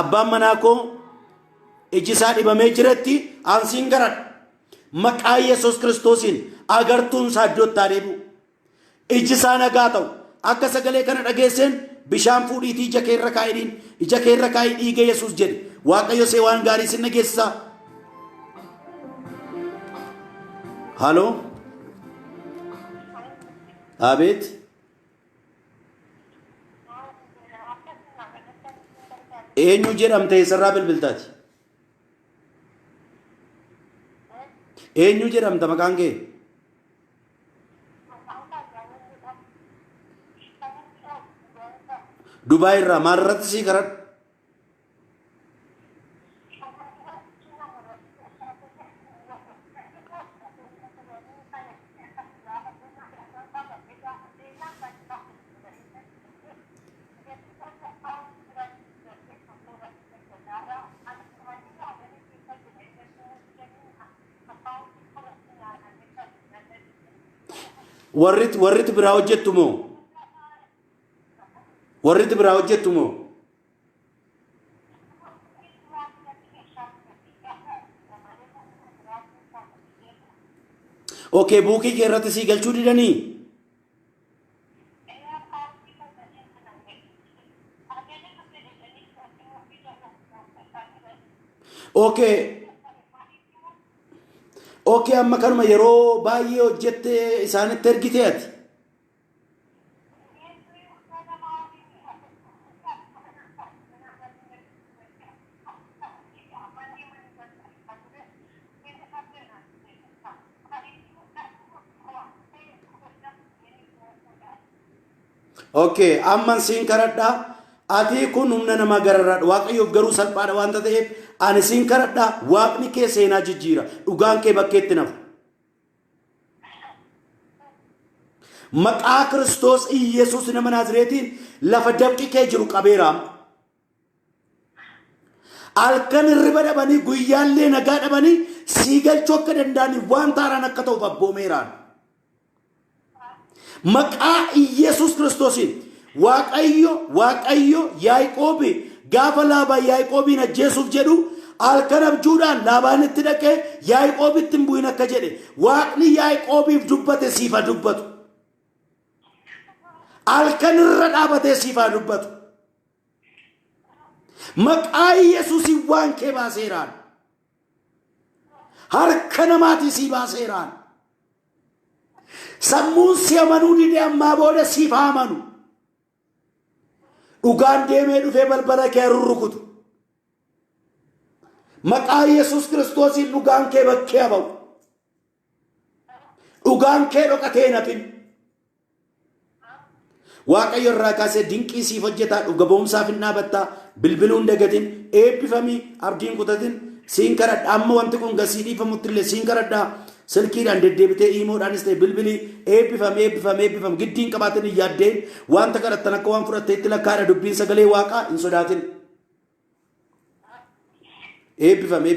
abbaan manaa koo iji isaa dhibamee jiratti aansiin garadha maqaa Yesuus Kiristoosiin agartuun isaa iddootti adeemu iji isaa nagaa ta'u akka sagalee kana dhageesseen bishaan fuudhiitii ija keerra kaa'idhiin ija keerra kaa'ii dhiiga Yesuus jedhe Waaqayyo see waan gaarii sin dhageessisaa halo abeet eenyu jedhamte eessarraa bilbiltaati eenyu jedhamta maqaan kee Dubaay irraa maalirratti sii karadhu warrit biraa hojjettu moo warrit biraa hojjettu moo okay buukii kee irratti sii galchuu didanii okay okay amma kanuma yeroo baay'ee hojjette isaanitti ergite ati okay amman siin karadhaa ati kun humna nama gararraadha Waaqayyoof garuu salphaadha waanta ta'eef ani siin karadhaa Waaqni kee seenaa jijjiira dhugaan kee bakkeetti nafu maqaa Kiristoos Yesuus nama Naazreetiin lafa dabqi kee jiru qabeeraam halkan irriba dhabanii guyyaallee nagaa dhabanii sii galchuu akka danda'anii waan taaraan akka ta'uuf abboomeeraan maqaa Yesuus Kiristoosiin waaqayyo Yaaqoobi gaafa laaba Yaaqoobiin ajjeesuuf jedhu halkan abjuudhaan Laabaanitti dhaqee Yaaqoobitti hin bu'in akka jedhe Waaqni Yaaqoobiif dubbate siif haa dubbatu. Halkan irra dhaabatee siif haa dubbatu. Maqaa Yesuusiin waan kee baaseeraan. Harka namaatii si baaseeraan. Sammuun si amanuu didee ammaa booda siif haa amanu. Dhugaan deemee dhufee balbala kee rurrukutu. Maqaa Yesuus Kiristoosiin dhugaan kee bakkee haa ba'u. Dhugaan kee dhokatee nafin. Waaqayyo irraa kaasee dinqii siif hojjetaa dhuga ba'umsaaf hin dhaabattaa bilbiluun dagatin eebbifamii abdiin kutatin siin kadhadha amma wanti kun gasii dhiifamutti illee siin kadhadha silkiidhaan deddeebitee iimoodhaanis ta'e bilbilii eebbifame giddiin qabaatin hin yaaddeen wanta kadhattan akka waan fudhatteetti lakkaadha dubbiin sagalee waaqaa hin sodaatin. Eebbifame.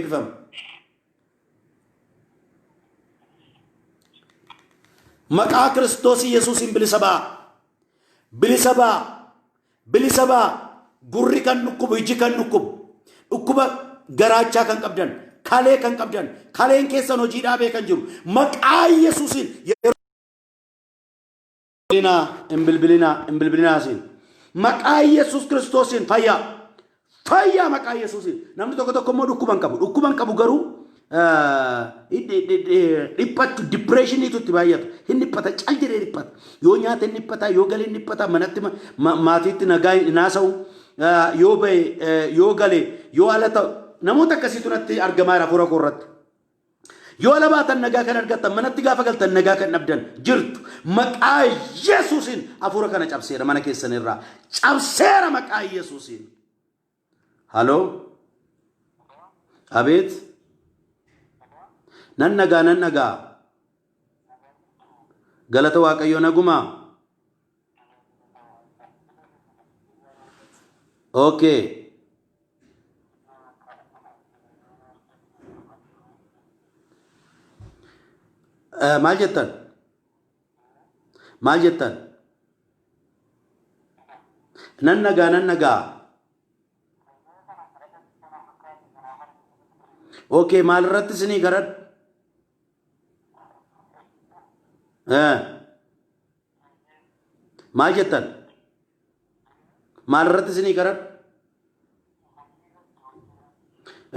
Maqaa Kiristoos Yesuusiin bilisa ba'a. Gurri kan dhukkubu, iji kan dhukkubu, dhukkuba garaachaa kan qabdan, kalee kan qabdan, kaleen keessan hojii dhaabee kan jiru. Maqaa Yesuusiin hin bilbilinaasiin. Maqaa Yesuus Kiristoosiin fayyaa maqaa Yesuusiin. Namni tokko immoo dhukkuban qabu garuu dhiphatu depression itti baay'atu hin dhiphata cal jedhee dhiphata yoo nyaata hin dhiphata yoo galee hin dhiphata manatti maatiitti nagaa naasa'u yoo ba'e yoo galee yoo ala ta'u namoota akkasiitu natti argamaa jira fuula koorratti yoo ala baatan nagaa kan argattan manatti gaafa galtan nagaa kan dhabdan jirtu maqaa Yesuusiin hafuura kana cabseera mana keessan irraa cabseera maqaa Yesuusiin. Haloo abeet nan nagaa galata waaqayyo naguma. Okay. Maal jettan? Nan nagaa. Okay, maal irratti isinii garadhu? Maal jettan? Maal irratti isinii garadhu?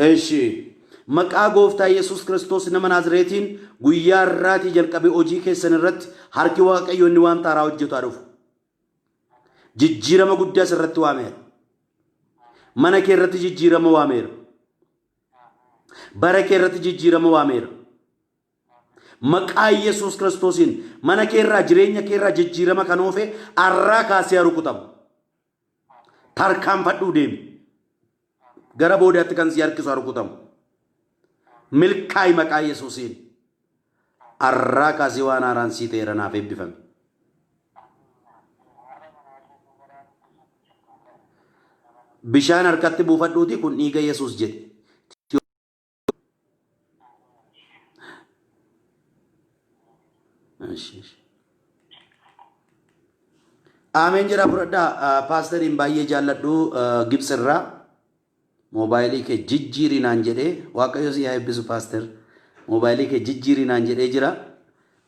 Eeshi maqaa gooftaa Yesuus Kiristoos nama Naazreetiin guyyaa irraatii jalqabee hojii keessan irratti harki waaqayyo inni waan taaraa hojjetu dhufu. Jijjiirama guddaa irratti waameera. Mana kee irratti jijjiirama waameera. Bara kee irratti jijjiirama waameera. Maqaa Yesuus Kiristoosiin mana kee irraa jireenya kee irraa jijjiirama kan oofe arraa kaasee rukutamu. Tarkaanfadhuu deemi. Gara boodaatti kan si harkisu rukutamu. Milkaa'ii maqaa Yesuusiin arraa kaasee waan haaraan sii ta'eera naaf eebbifame. Bishaan harkatti buufadhuuti kun dhiiga Yesuus jedhe. Ameen jira fudhadhaa paasteriin baay'ee jaalladhu Gibsirraa moobaayilii kee jijjiirii naan jedhee waaqayyo si haa eebbisu paaster moobaayilii kee jijjiirii naan jedhee jira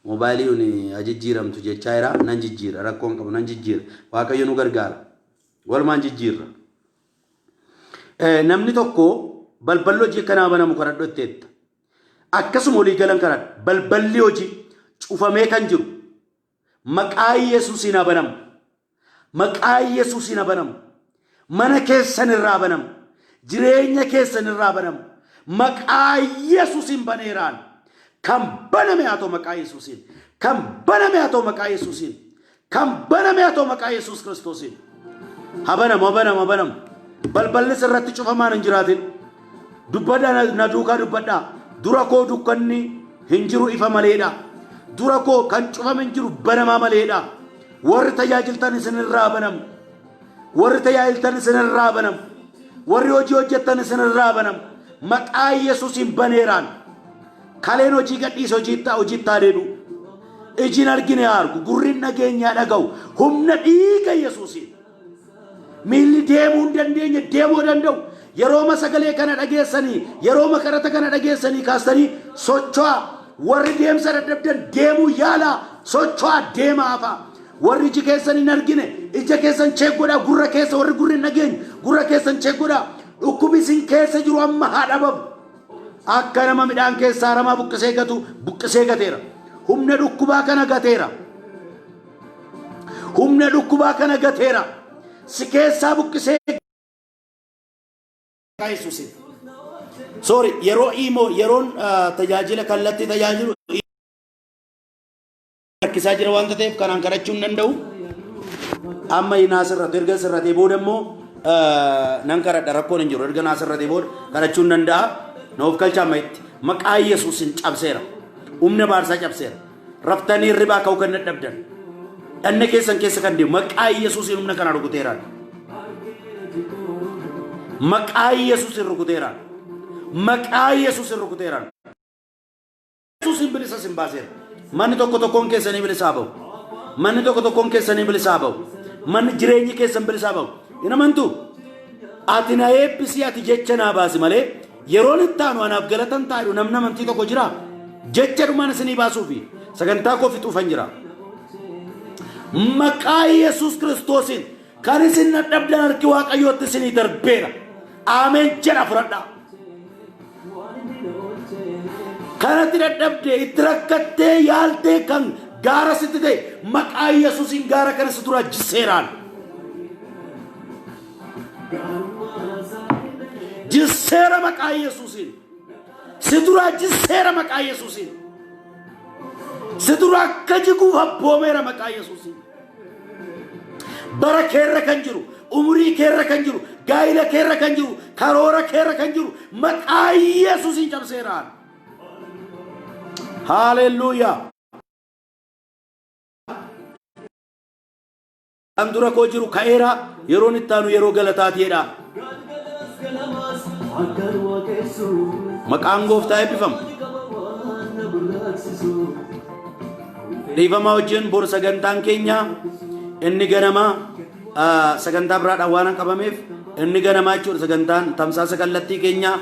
moobaayiliin jijjiiramtu jechaa jira nan jijjiira rakkoon qabu nan jijjiira waaqayyo nu gargaara walumaan jijjiirra. Namni tokko balballi hojii kanaa banamu kadhadhu itteetta akkasuma olii galan kadhadhu balballi hojii cufamee kan jiru maqaa Yesuusiin banamu. Maqaa Yesuusiin banamu. Mana keessan irraa banamu. Jireenya keessan irraa banamu. Maqaa Yesuusiin baneeraan. Kan baname haa ta'u maqaa Yesuusiin. Kan baname haa ta'u maqaa Yesuusiin. Kan baname haa ta'u maqaa Yesuus Kiristoosiin. Habanamu. Balballi sirratti cufamaan hin jiraatin. Dubbadhaa na duukaa dubbadhaa. Dura koo dukkanni hin jiru ifa maleedha. Dura koo kan cufame hin jiru banamaa maleedha. Warri tajaajiltan isinirraa banamu. Warri tajaajiltan isinirraa banamu. Warri hojii hojjettan isinirraa banamu. Maqaa Yesuusiin baneeraan. Kaleen hojii gadhiise hojiitti adeemu. Ijin argine argu. Gurrin dhageenyaa dhaga'u. Humna dhiiga Yesuusiin. Miilli deemuu hin dandeenye deemuu danda'u. yerooma sagalee kana dhageessanii yerooma karata kana dhageessanii kaastanii socho'a warri deemsa dadhabdan deemuu yaala socho'a deemaafa warri iji keessan hin argine ija keessan cheeggodha gurra keessa warri gurri hin dhageenye gurra keessan cheeggodha dhukkubi isin keessa jiru amma haa dhabamu akka nama midhaan keessaa ramaa buqqisee gateera humna dhukkubaa kana gateera humna dhukkubaa kana gateera si keessaa buqqisee Yesuus sorry yeroo yeroon tajaajila kallatti tajaajilu rakkisaa jira waan ta'eef kanaan kadhachuu hin danda'u amma naasirratti erga sirratee booda immoo nan kadhadha rakkoon hin jiru erga naasirratee booda kadhachuu hin danda'a noof kalchaa ma'itti maqaa Yesuusin cabseera humna baarsaa cabseera raftanii ribaa ka'uu kan dadhabdan dhanna keessan keessa kan deemu maqaa Yesuusin humna kana rukuteeraan maqaa Yesuusin rukuteeraan maqaa Yesuusin rukuteeraan Yesuusin bilisa sin baaseera manni tokko tokkoon keessanii bilisaa ba'u manni tokko tokkoon keessanii bilisaa ba'u manni jireenyi keessan bilisaa ba'u hin amantu ati na eebbisii ati jecha naa baasi malee yeroon itti aanu anaaf galatan taa'u namni amantii tokko jira jecha dhumaan isinii baasuufi sagantaa koo fixuufan jira maqaa Yesuus Kiristoosin kan isin dadhabdan harki waaqayyootti isinii darbeera ameen jedha fudhadhaa kanatti dadhabdee itti rakkattee yaaltee kan gaara sitti ta'e maqaa Yesuusin gaara kana si dura jisseeraan jisseera maqaa Yesuusin si dura jisseera maqaa Yesuusin si dura akka jiguuf abboomeera maqaa Yesuusin bara keerra kan jiru umurii keerra kan jiru gaa'ila keerra kan jiru karoora keerra kan jiru maqaa Yesuusin cabseeraan hallelujah an dura koo jiru ka'eera yeroon itti aanu yeroo galataatiidha maqaan gooftaa eebbifamu dhiifamaa wajjin bor sagantaan keenya inni ganamaa sagantaa biraadhaan waan qabameef inni ganamaa jechuudha sagantaan tamsaasa kallattii keenya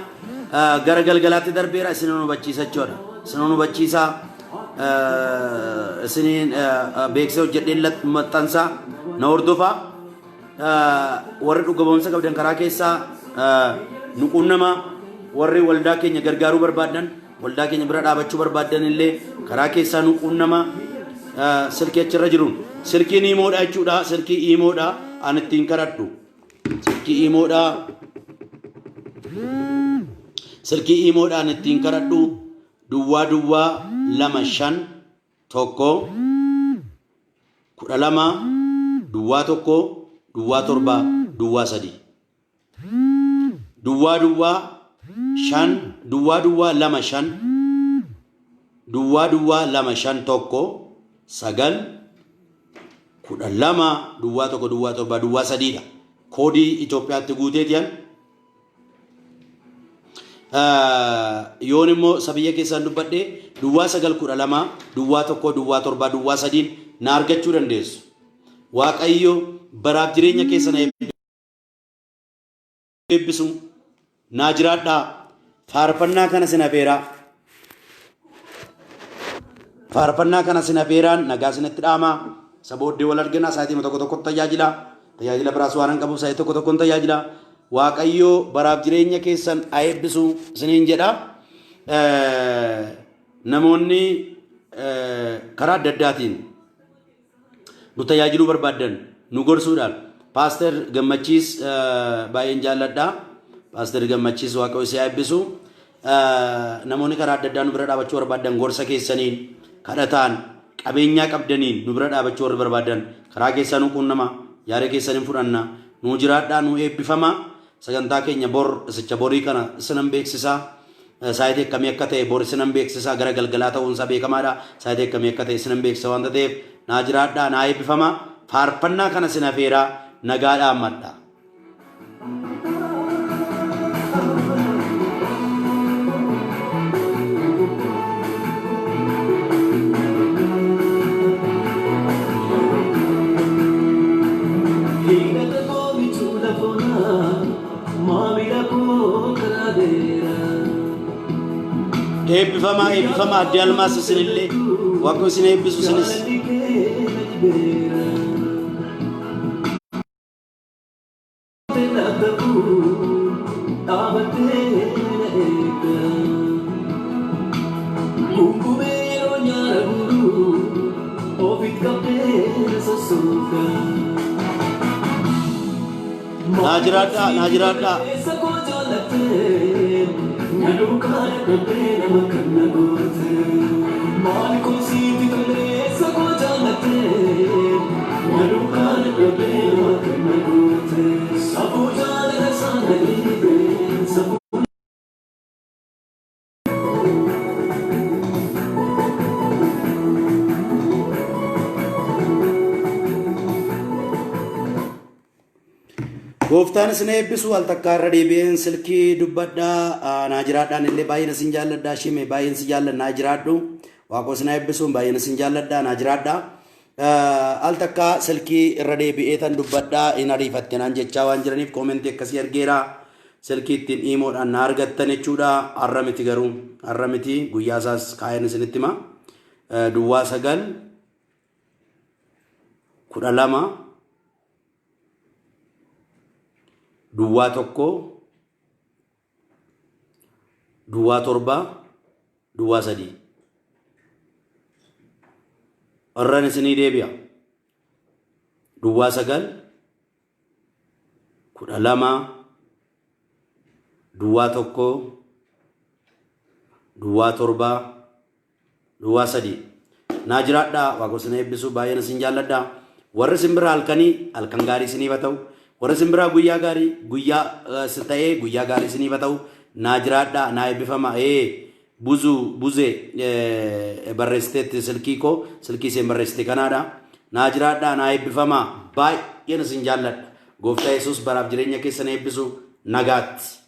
gara galgalaatti darbeera isin nu hubachiisa jechuudha isin nu hubachiisa isin beeksisa hojjedheen maxxansaa na hordofaa warri dhugaboomsa qabdan karaa keessaa nu qunnamaa warri waldaa keenya gargaaruu barbaadan waldaa keenya bira dhaabachuu barbaadan illee karaa keessaa nu qunnamaa silkii achirra jiruun silkiin imoodha jechuudha silkii imoodha an ittiin kadhadhu silkii imoodha silkii imoodha an ittiin kadhadhu duwwaa 25 tokko 12 duwwaa 1 duwwaa 7 duwwaa 3 duwwaa 5 duwwaa 25 duwwaa 25 tokko 9 12 duwwaa 1 duwwaa 7 duwwaa 3 dha koodii Itoophiyaatti guuteetiyan yoon immoo sabiyya keessaan dubbadhe duwwaa 9 12 duwwaa 1 duwwaa 7 duwwaa 3 na argachuu dandeessu waaqayyo baraaf jireenya keessan eebbisu naa jiraadhaa faarfannaa kana sinafeeraa faarfannaa kana sinafeeraan nagaa sinatti dhaamaa sabooddee wal argina sa'aatii tokko tokko tajaajila biraas waan qabuuf sa'aatii tokko tokko tajaajila waaqayyo baraaf jireenya keessan eebbisu isiniin jedha namoonni karaa adda addaatiin nu tajaajiluu barbaadan nu gorsuudhaan Pastor Gammachiis baay'een jaalladha Pastor Gammachiis waaqayyo si eebbisu namoonni karaa adda addaa nu bira dhaabachuu barbaadan gorsa keessaniin kadhataan qabeenyaa qabdaniin nu bira dhaabachuu warri barbaadan karaa keessaa nu qunnama yaada keessaniin fudhanna nu jiraadhaa nu eebbifama sagantaa keenya bor isicha borii kana isinan beeksisa sa'aatii akkamii akka ta'e bor isinan beeksisa gara galgalaa ta'uunsaa beekamaadha sa'aatii akkamii akka ta'e isinan beeksisa waan ta'eef naa jiraadhaa naa eebbifama faarfannaa kana sinafeeraa nagaadhaan madda Mami da eebbifama addi almaas isinillee waaqayyo isin eebbisu isinis. Naajiraadhaa. Gooftaan isin eebbisu al takkaa irra deebi'een silkii dubbadhaa naajiraadhaan illee baay'een isin jaalladhaa shime baay'een isin jaalladha naajiraadhu waaqoo isin eebbisuun baay'een isin jaalladhaa naajiraadhaa al takkaa silkii irra deebi'ee tan dubbadhaa hin ariifatte naan jechaa waan jiraniif koomentii akkasii argeera silkii ittiin dhiimoodhaan na argattan jechuudha har'a miti garuu har'a miti guyyaa isaas kaayeen isinitti hima duwwaa 9 12 Duwwaa 1 Duwwaa 7 Duwwaa 3 Arran isinii deebi'a. Duwwaa 9 12 Duwwaa 1 Duwwaa 7 Duwwaa 3 naajiraadhaa waaqoo isin eebbisu baay'een isin jaalladhaa warri simbira halkan gaarii isiniif haa ta'u. Warra simbiraa guyyaa gaarii guyyaa ta'ee guyyaa gaarii isiniif haa ta'u naajiraadhaa naa eebbifama buzee barreessiteetti silkii isheen barreessite kanaadha naajiraadhaa naa eebbifama baay'een isin jaalladha gooftaa Yesuus baraaf jireenya keessan eebbisu nagaatti.